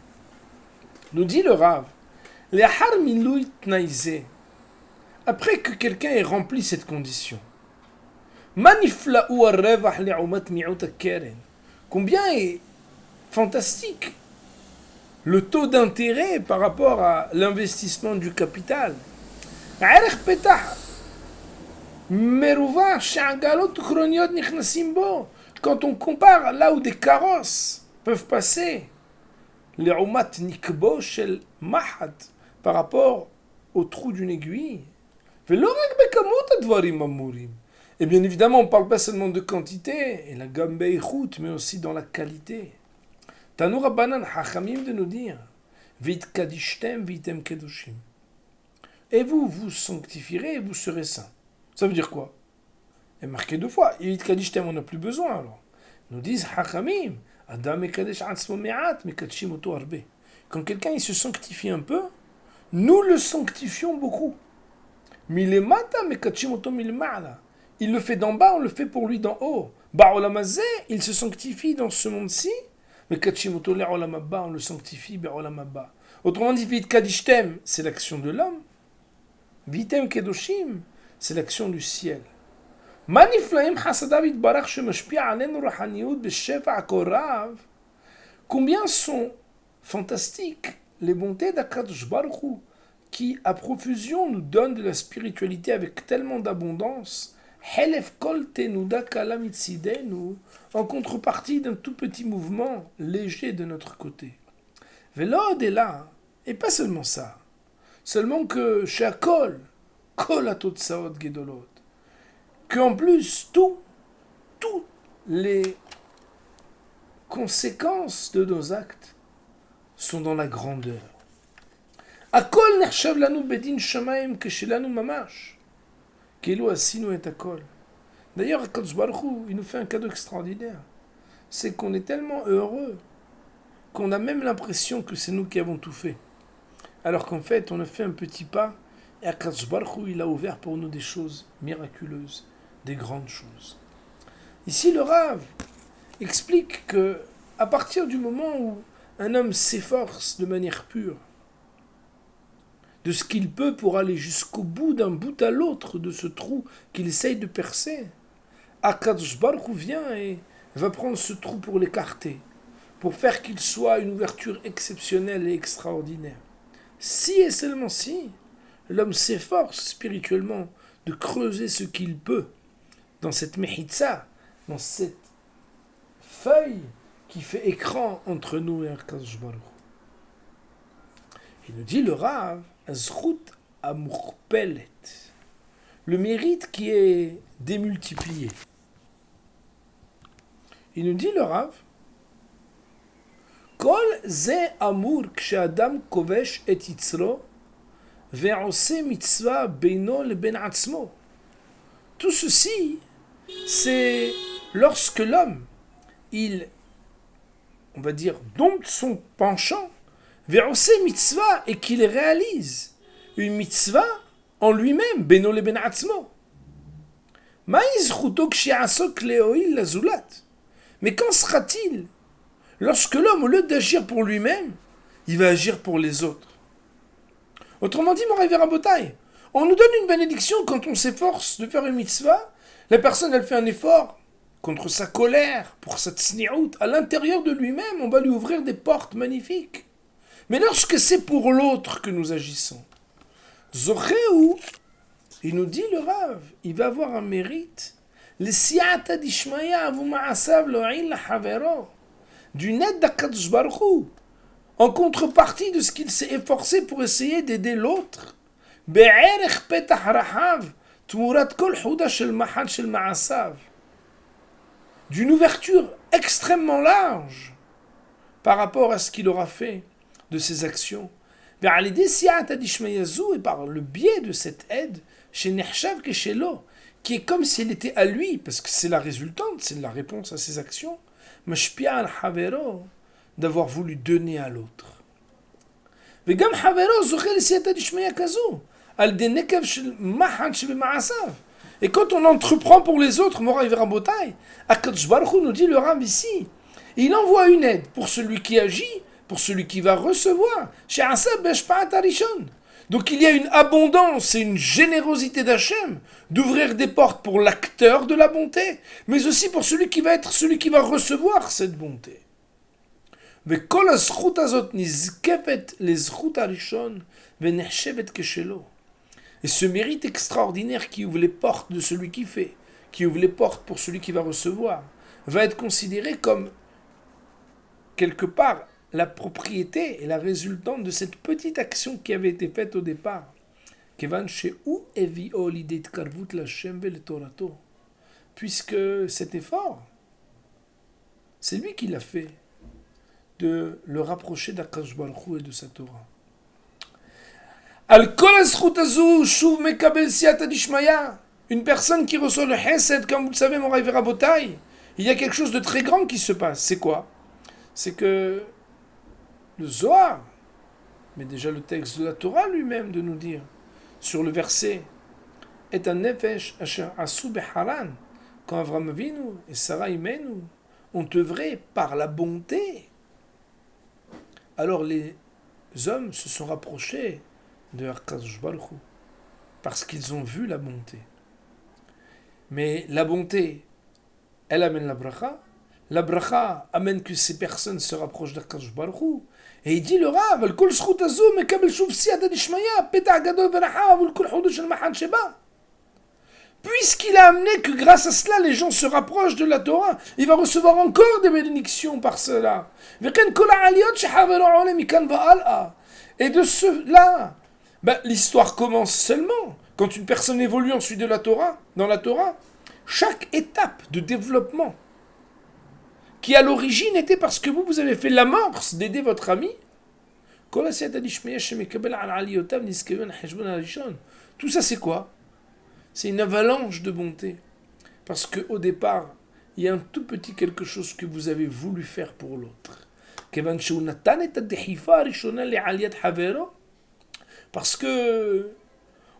[SPEAKER 1] Nous dit le Rav, après que quelqu'un ait rempli cette condition, combien est fantastique le taux d'intérêt par rapport à l'investissement du capital. Quand on compare là où des carrosses peuvent passer, les umat nikbo shel mahad par rapport au trou d'une aiguille. Et bien évidemment, on ne parle pas seulement de quantité, et la gamme beïchout, mais aussi dans la qualité. Tanou Rabbanan Hachamim de nous dire, Vit kadishtem vitem kedushim. Et vous, vous sanctifierez et vous serez saints. Ça veut dire quoi? Et marqué deux fois. Vit kadishtem, on n'a plus besoin alors. Nous disent Hachamim, Adam mekadesh atzmo me'at, mekadshim oto harbe. Quand quelqu'un il se sanctifie un peu, nous le sanctifions beaucoup. Milemata mekachimoto milemala. Il le fait d'en bas, on le fait pour lui d'en haut. Ba'olamazé, il se sanctifie dans ce monde-ci. Mekachimoto le'olamabba, on le sanctifie be'olamabba. Autrement dit, vit kadishtem, c'est l'action de l'homme. Vitem kedoshim, c'est l'action du ciel. Maniflaim hasadav itbarach shemashpia alenu rahaniut beshefa korav. Combien sont fantastiques les bontés d'Akadosh Baruch Hu, qui à profusion nous donne de la spiritualité avec tellement d'abondance, Helef kol tenuda kala mitzidenu, en contrepartie d'un tout petit mouvement léger de notre côté. Velod est là, et pas seulement ça, seulement que chez Akol, kol atotsaot gedolot, qu'en plus toutes les conséquences de nos actes sont dans la grandeur. Akol nechshav lanu bedin shamayim keshelanu mamash. Kelo asinu et akol. D'ailleurs, Akadosh Baruch Hu, il nous fait un cadeau extraordinaire. C'est qu'on est tellement heureux qu'on a même l'impression que c'est nous qui avons tout fait. Alors qu'en fait, on a fait un petit pas et Akadosh Baruch Hu, il a ouvert pour nous des choses miraculeuses, des grandes choses. Ici, le Rav explique que à partir du moment où un homme s'efforce de manière pure de ce qu'il peut pour aller jusqu'au bout d'un bout à l'autre de ce trou qu'il essaye de percer, Akadosh Baruch Hu vient et va prendre ce trou pour l'écarter, pour faire qu'il soit une ouverture exceptionnelle et extraordinaire. Si et seulement si l'homme s'efforce spirituellement de creuser ce qu'il peut dans cette mehitza, dans cette feuille qui fait écran entre nous et Akadosh Baruch Hu. Il nous dit le Rav, Azchut amurpelet, le mérite qui est démultiplié. Il nous dit le Rav, Kol ze amur kshe'adam kovesh et yitzro ve'ose mitzvah beino leben atzmo. Tout ceci, c'est lorsque l'homme, on va dire, dompte son penchant vers ces mitzvah et qu'il réalise une mitzvah en lui-même, beno le ben atzmo. Mais qu'en sera-t-il lorsque l'homme, au lieu d'agir pour lui-même, il va agir pour les autres? Autrement dit, Moraï Verabotai, on nous donne une bénédiction quand on s'efforce de faire une mitzvah. La personne, elle fait un effort contre sa colère, pour sa tsni'out. À l'intérieur de lui-même, on va lui ouvrir des portes magnifiques. Mais lorsque c'est pour l'autre que nous agissons, Zocheu, il nous dit le Rav, il va avoir un mérite. Le siyata dishmaya avu ma'asav lo'in la havero, d'une aide d'Akadosh Baruch Hu, en contrepartie de ce qu'il s'est efforcé pour essayer d'aider l'autre. Be'erech petah rahav, tmurat kol huda shel mahad shel ma'asav, d'une ouverture extrêmement large par rapport à ce qu'il aura fait de ses actions. Et par le biais de cette aide, chez Nechshav Keshelo, qui est comme si elle était à lui, parce que c'est la résultante, c'est la réponse à ses actions, Mashpia al Havero, d'avoir voulu donner à l'autre. Vegam Havero zochel siyata dishmaya kazu, al denekav shel mahad shel ma'asav. Et quand on entreprend pour les autres, Moraï Verabotai, Akadosh Baruch Hu nous dit le Rav ici, il envoie une aide pour celui qui agit, pour celui qui va recevoir. Chez Asab Beshpaat Arishon. Donc il y a une abondance et une générosité d'Hachem d'ouvrir des portes pour l'acteur de la bonté, mais aussi pour celui qui va être celui qui va recevoir cette bonté. Et ce mérite extraordinaire qui ouvre les portes de celui qui fait, qui ouvre les portes pour celui qui va recevoir, va être considéré comme quelque part la propriété et la résultante de cette petite action qui avait été faite au départ. Puisque cet effort, c'est lui qui l'a fait, de le rapprocher d'Akadosh Baruch Hu et de sa Torah. Une personne qui reçoit le Hesed, comme vous le savez, Moraï Verabotai, il y a quelque chose de très grand qui se passe. C'est quoi? C'est que le Zohar, mais déjà le texte de la Torah lui-même de nous dire, sur le verset est un nefesh asher asu beharan. Quand Avram Avinu et Sarah Imenu ont œuvré par la bonté, alors les hommes se sont rapprochés de Akadosh Baruch Hu, parce qu'ils ont vu la bonté. Mais la bonté, elle amène la bracha amène que ces personnes se rapprochent d'Akadosh Baruch Hu. Et il dit le Rav, al kol zchut hazu mekabel shuv siyata dishmaya, petah gadol verachav ul kol chodesh al mahan sheba. Puisqu'il a amené que grâce à cela, les gens se rapprochent de la Torah, il va recevoir encore des bénédictions par cela. Et de cela, l'histoire commence seulement quand une personne évolue ensuite dans la Torah. Chaque étape de développement, qui à l'origine était parce que vous avez fait l'amorce d'aider votre ami, tout ça c'est quoi? C'est une avalanche de bonté. Parce qu'au départ, il y a un tout petit quelque chose que vous avez voulu faire pour l'autre. Parce que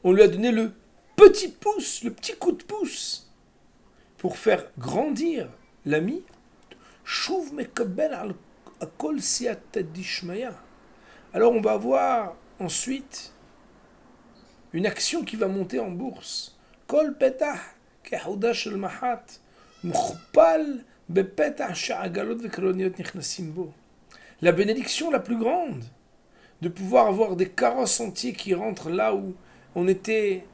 [SPEAKER 1] on lui a donné le petit pouce, le petit coup de pouce pour faire grandir l'ami. Alors on va voir ensuite une action qui va monter en bourse. Kol petah kehuda shel mahat mukhpal bepetah she'agalot vekroniyot nichnasim bo. La bénédiction la plus grande de pouvoir avoir des carrosses entiers qui rentrent là où on était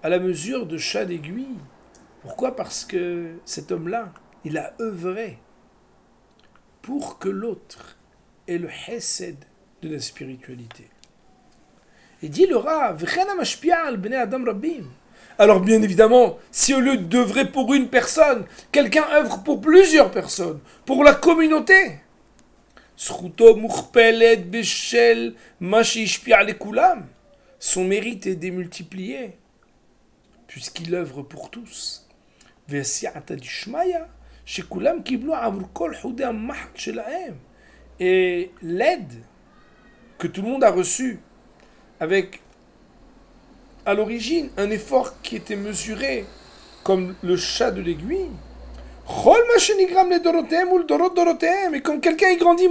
[SPEAKER 1] à la mesure de chat d'aiguille. Pourquoi? Parce que cet homme-là, il a œuvré pour que l'autre ait le hesed de la spiritualité. Et dit le Rav, alors bien évidemment, si au lieu d'œuvrer pour une personne, quelqu'un œuvre pour plusieurs personnes, pour la communauté, son mérite est démultiplié, puisqu'il œuvre pour tous. Et l'aide que tout le monde a reçue, avec à l'origine un effort qui était mesuré comme le chat de l'aiguille. Et quand quelqu'un il grandit,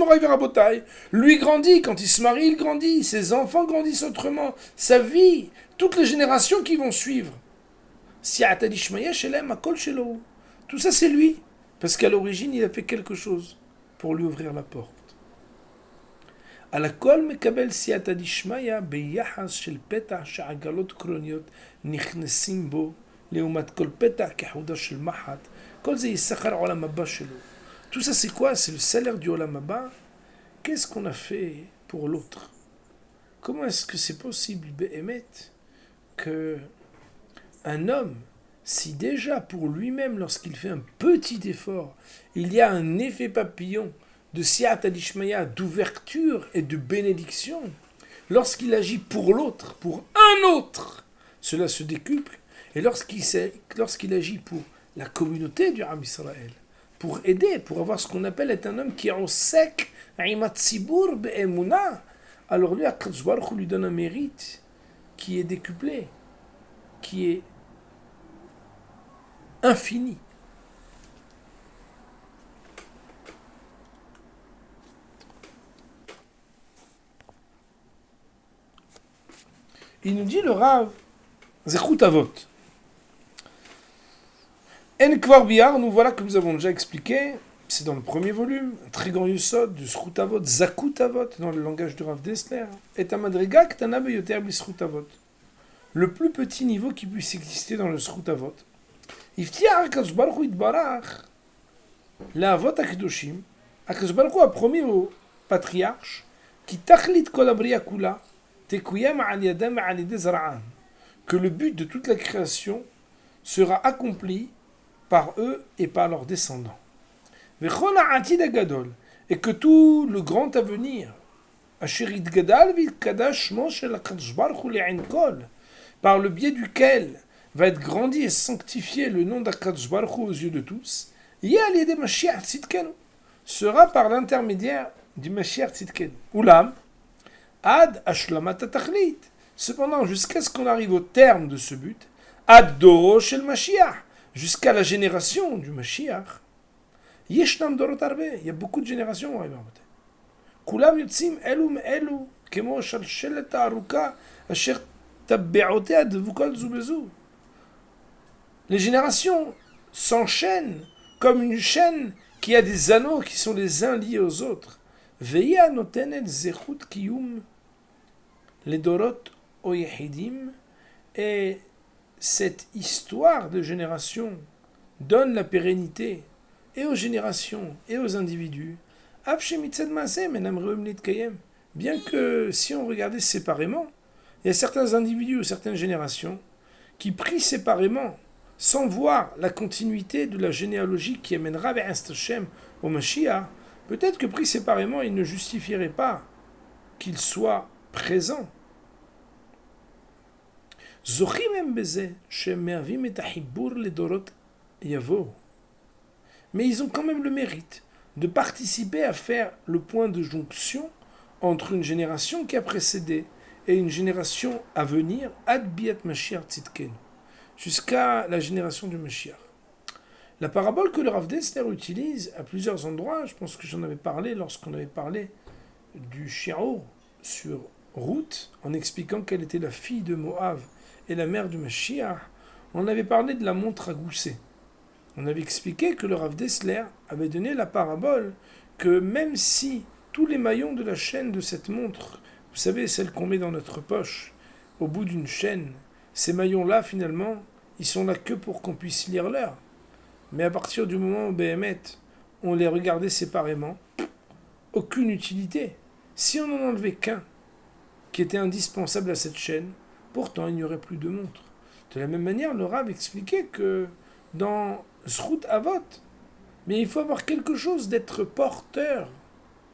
[SPEAKER 1] lui grandit, quand il se marie, il grandit, ses enfants grandissent autrement, sa vie, toutes les générations qui vont suivre. Tout ça c'est lui, parce qu'à l'origine il a fait quelque chose pour lui ouvrir la porte. על הכל מקבל סייעתא דשמיא ביחס של פתח שעגלות קרוניות נכנסים בו לעומת כל פתח כחודה של מחט. כל זה ישכר עולם הבא שלו. Tout ça c'est quoi? C'est le salaire du Olam Haba. Qu'est-ce qu'on a fait pour l'autre? Comment est-ce que c'est possible, Béhémet, que un homme, si déjà pour lui-même, lorsqu'il fait un petit effort, il y a un effet papillon de siyata d'ishmaya, d'ouverture et de bénédiction, lorsqu'il agit pour l'autre, pour un autre, cela se décuple, et lorsqu'il agit pour la communauté du Am Israël, pour aider, pour avoir ce qu'on appelle être un homme qui est au sec, alors lui, Akadosh Baruch Hu lui donne un mérite qui est décuplé, qui est infini. Il nous dit le Rav, Zechut Avot. En Kvar Biar, nous voilà, comme nous avons déjà expliqué, c'est dans le premier volume, un très grand Yusod, du Zechut Avot, Zakut Avot, dans le langage du Rav Dessler, et Amadrega Ktana Beyoter B'Zechut Avot. Le plus petit niveau qui puisse exister dans le Zechut Avot. Iftiar Akadosh Baruch Hu Yitbarach, la Avot HaKadoshim, Akadosh Baruch Hu a promis au patriarche, qui tachlit kol abriya kula, que le but de toute la création sera accompli par eux et par leurs descendants. Et que tout le grand avenir, par le biais duquel va être grandi et sanctifié le nom d'Akadosh Baruch Hu aux yeux de tous, sera par l'intermédiaire du Mashiach Tzidkenu. Oulam, Ad Ashlamat Tachlit. Cependant, jusqu'à ce qu'on arrive au terme de ce but, Ad doro shel Mashiach, jusqu'à la génération du Mashiach. Yeshnam dorot arbe, il y a beaucoup de générations. Kulam yotzim elu me'elu, kemo shalshelet ha'aruka, asher tabbe'otea devukol zu bezu. Les générations s'enchaînent comme une chaîne qui a des anneaux qui sont les uns liés aux autres. Veya notenet zechut kiyum les dorot oyehidim, et cette histoire de génération donne la pérennité et aux générations et aux individus. Bien que si on regardait séparément, il y a certains individus ou certaines générations qui prient séparément sans voir la continuité de la généalogie qui amènera vers Hashem au Mashiach. Peut-être que pris séparément, il ne justifierait pas qu'il soit présent. Mais ils ont quand même le mérite de participer à faire le point de jonction entre une génération qui a précédé et une génération à venir, ad biat Mashiach tzidkenu, jusqu'à la génération du Mashiach. La parabole que le Rav Dessler utilise à plusieurs endroits, je pense que j'en avais parlé lorsqu'on avait parlé du Shi'ur sur Ruth, en expliquant qu'elle était la fille de Moab et la mère du Mashiach, on avait parlé de la montre à gousset. On avait expliqué que le Rav Dessler avait donné la parabole que même si tous les maillons de la chaîne de cette montre, vous savez, celle qu'on met dans notre poche, au bout d'une chaîne, ces maillons-là, finalement, ils sont là que pour qu'on puisse lire l'heure. Mais à partir du moment où Béhémet, on les regardait séparément, aucune utilité. Si on n'en enlevait qu'un, qui était indispensable à cette chaîne, pourtant il n'y aurait plus de montre. De la même manière, le Rav expliquait que dans Zrut Avot, mais il faut avoir quelque chose d'être porteur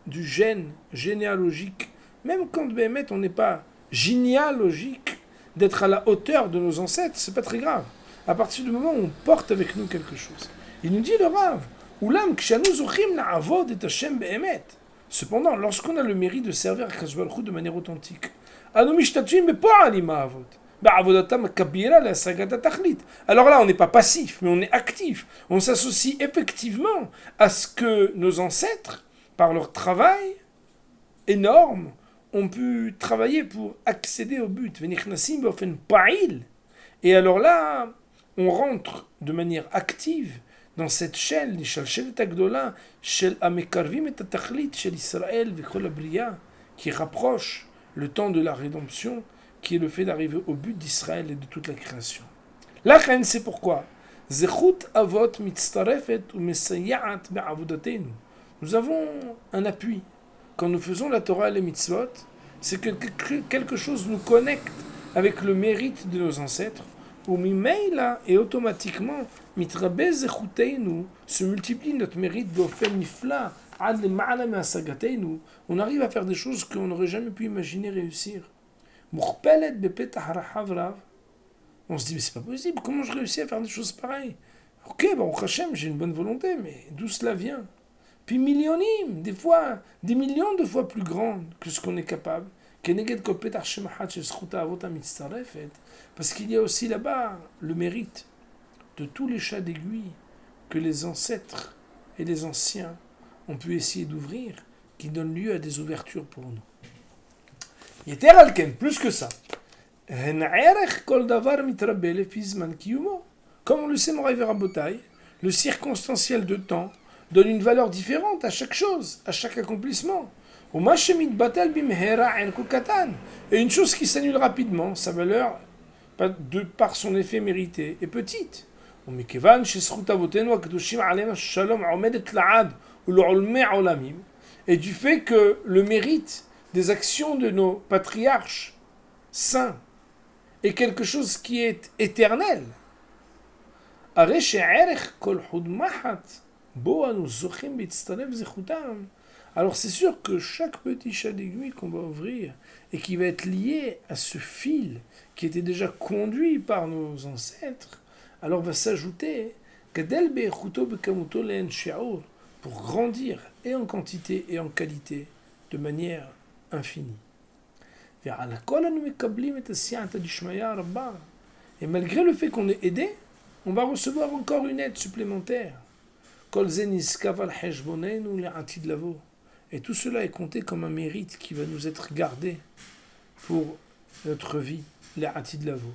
[SPEAKER 1] du gène généalogique. Même quand Béhémet, on n'est pas généalogique, d'être à la hauteur de nos ancêtres, c'est pas très grave. À partir du moment où on porte avec nous quelque chose. Il nous dit le Rav, Oulam kshanu zochim na'avod et Hashem be'emet. Cependant, lorsqu'on a le mérite de servir à Kadosh Baruch Hu de manière authentique, anu mishtatvim bepo'ali ma'avod, ba'avodatam kabira le'asagat ha'tachlit. Alors là, on n'est pas passif, mais on est actif. On s'associe effectivement à ce que nos ancêtres, par leur travail énorme, ont pu travailler pour accéder au but. Venichnasim b'ofen pa'il. Et alors là, on rentre de manière active dans cette chaîne, les shalshelet agdola, shel amekarvim et atachlit, shel Israël, v'chol abriya, qui rapproche le temps de la rédemption, qui est le fait d'arriver au but d'Israël et de toute la création. La reine, c'est pourquoi zechut avot mitztarefet ou mesayat be'avodatenu. Nous avons un appui. Quand nous faisons la Torah et les mitzvot, c'est que quelque chose nous connecte avec le mérite de nos ancêtres, ou mimeila, et automatiquement, mitrabez zechuteinu, se multiplie notre mérite d'ofen nifla, ad le ma'alam asagateinu, on arrive à faire des choses qu'on n'aurait jamais pu imaginer réussir. Mukhpelet bepetah rahav rav, on se dit, mais c'est pas possible, comment je réussis à faire des choses pareilles? Ok, bon, Hachem, j'ai une bonne volonté, mais d'où cela vient? Puis millionime, des fois, des millions de fois plus grandes que ce qu'on est capable. Parce qu'il y a aussi là-bas le mérite de tous les chats d'aiguille que les ancêtres et les anciens ont pu essayer d'ouvrir, qui donnent lieu à des ouvertures pour nous. Yeter alken, plus que ça. Comme on le sait, Moraï Verabotai, le circonstanciel de temps donne une valeur différente à chaque chose, à chaque accomplissement. Et une chose qui s'annule rapidement, sa valeur, de par son effet mérité, est petite. Et du fait que le mérite des actions de nos patriarches saints est quelque chose qui est éternel. Alors c'est sûr que chaque petit chat d'aiguille qu'on va ouvrir et qui va être lié à ce fil qui était déjà conduit par nos ancêtres, alors va s'ajouter pour grandir et en quantité et en qualité de manière infinie. Et malgré le fait qu'on est aidé, on va recevoir encore une aide supplémentaire. Et tout cela est compté comme un mérite qui va nous être gardé pour notre vie, les atid lavo.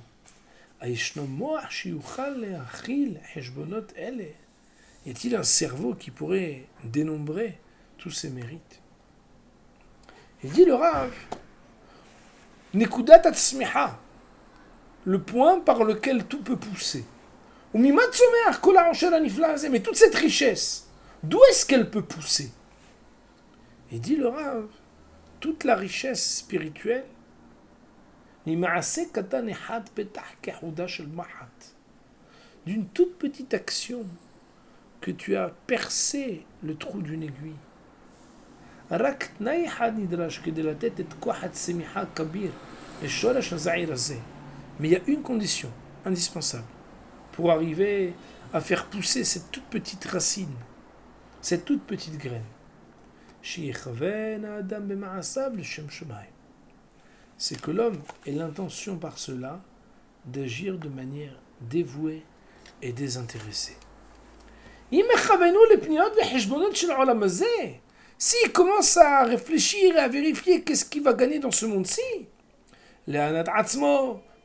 [SPEAKER 1] Y a-t-il un cerveau qui pourrait dénombrer tous ces mérites? Il dit le Rav, Nekudat atzmiha, le point par lequel tout peut pousser. Mais toute cette richesse, d'où est-ce qu'elle peut pousser? Il dit le Rav, toute la richesse spirituelle, d'une toute petite action que tu as percé le trou d'une aiguille. Mais il y a une condition indispensable pour arriver à faire pousser cette toute petite racine, cette toute petite graine. C'est que l'homme ait l'intention par cela d'agir de manière dévouée et désintéressée. S'il commence à réfléchir et à vérifier qu'est-ce qu'il va gagner dans ce monde-ci,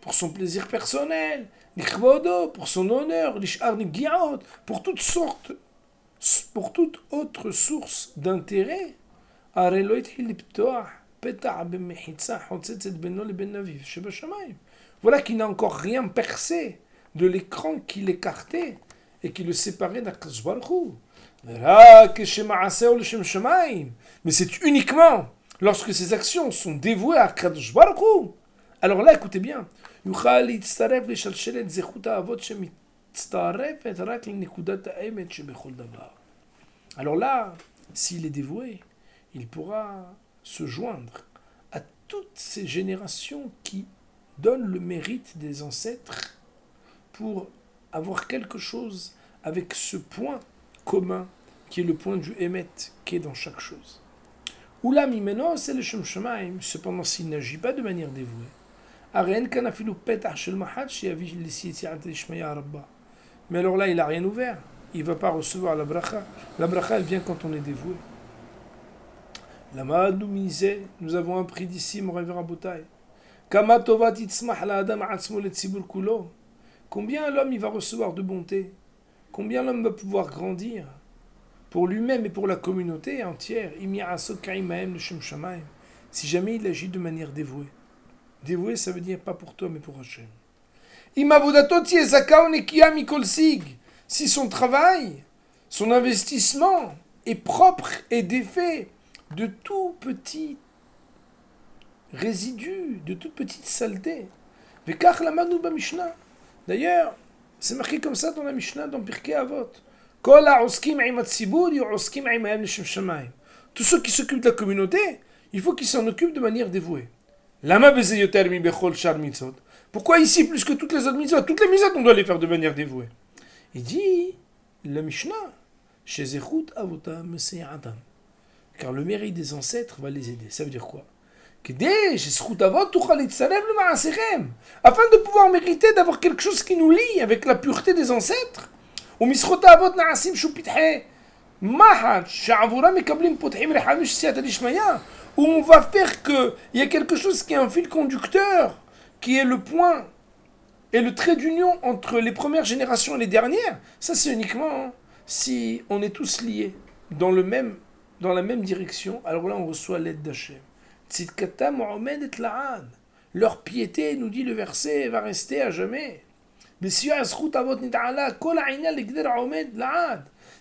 [SPEAKER 1] pour son plaisir personnel, pour son honneur, pour pour toute autre source d'intérêt, voilà qu'il n'a encore rien percé de l'écran qui l'écartait et qui le séparait d'Akadosh Baruch Hu. Mais c'est uniquement lorsque ces actions sont dévouées à Akadosh Baruch Hu. Alors là, écoutez bien. Alors là, s'il est dévoué, il pourra se joindre à toutes ces générations qui donnent le mérite des ancêtres pour avoir quelque chose avec ce point commun qui est le point du Emet qui est dans chaque chose. Oula mimeno, c'est le Shem Shemaim, cependant s'il n'agit pas de manière dévouée. Mais alors là, il n'a rien ouvert. Il ne va pas recevoir la bracha. La bracha, elle vient quand on est dévoué. Nous avons appris d'ici, mon révérend Boutaï. Combien l'homme il va recevoir de bonté? Combien l'homme va pouvoir grandir pour lui-même et pour la communauté entière? Si jamais il agit de manière dévouée. Dévoué, ça veut dire pas pour toi, mais pour Hachem. Si son travail, son investissement est propre et défait de tout petit résidu, de toute petite saleté. D'ailleurs, c'est marqué comme ça dans la Mishnah, dans Pirkei Avot. Tous ceux qui s'occupent de la communauté, il faut qu'ils s'en occupent de manière dévouée. Pourquoi ici plus que toutes les autres mitzvot? Toutes les mitzvot, on doit les faire de manière dévouée. Il dit, la Mishnah, car le mérite des ancêtres va les aider. Ça veut dire quoi? Afin de pouvoir mériter d'avoir quelque chose qui nous lie avec la pureté des ancêtres. Où on va faire qu'il y a quelque chose qui est un fil conducteur, qui est le point et le trait d'union entre les premières générations et les dernières. Ça, c'est uniquement si on est tous liés dans la même direction. Alors là, on reçoit l'aide d'Hachem. Leur piété, nous dit le verset, va rester à jamais.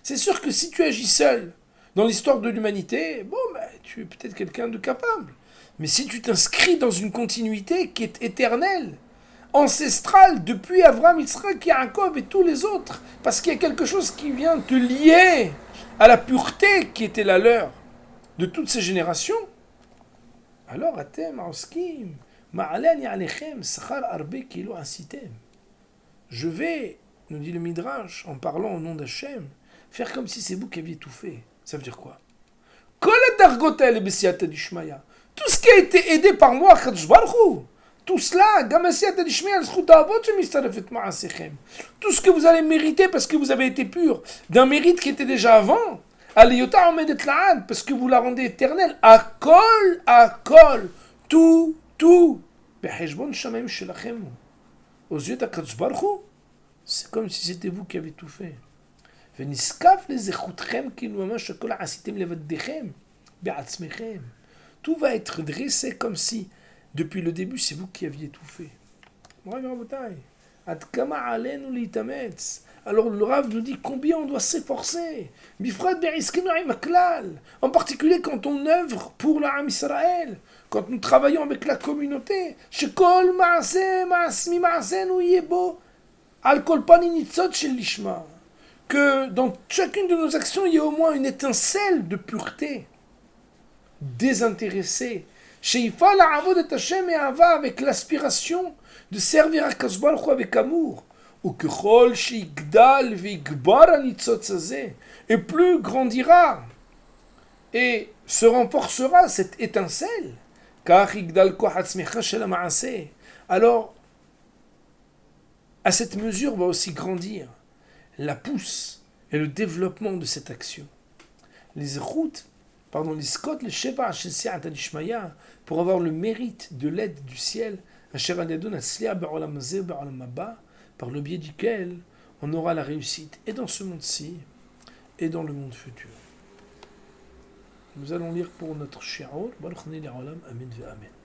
[SPEAKER 1] C'est sûr que si tu agis seul dans l'histoire de l'humanité, tu es peut-être quelqu'un de capable. Mais si tu t'inscris dans une continuité qui est éternelle, ancestrale, depuis Abraham, Yitzhak, Yaakov et tous les autres, parce qu'il y a quelque chose qui vient te lier à la pureté qui était la leur de toutes ces générations, alors atem oskim ma'alani alechem sachar arbe kilo asitem. Je vais, nous dit le Midrash, en parlant au nom d'Hachem, faire comme si c'est vous qui aviez tout fait. Ça veut dire quoi? Tout ce qui a été aidé par moi, tout tout cela, tout ce que vous allez mériter parce que vous avez été pur, d'un mérite qui était déjà avant, parce que vous la rendez éternelle, à kol, tout, aux yeux d'Akadosh Baruch Hu, c'est comme si c'était vous qui avez tout fait. Tout va être dressé comme si, depuis le début, c'est vous qui aviez tout fait. Alors le Rav nous dit combien on doit s'efforcer. En particulier quand on œuvre pour l'Am Israël, quand nous travaillons avec la communauté. Que dans chacune de nos actions, il y a au moins une étincelle de pureté, désintéressée. Avec l'aspiration de servir à Kadosh Baruch Hu avec amour. Et plus grandira et se renforcera cette étincelle. Alors, à cette mesure va aussi grandir la pousse et le développement de cette action. Les scot, les sheva, pour avoir le mérite de l'aide du ciel, par le biais duquel on aura la réussite et dans ce monde-ci et dans le monde futur. Nous allons lire pour notre shi'ur, Baruch Nili Olam, Amen ve Amen.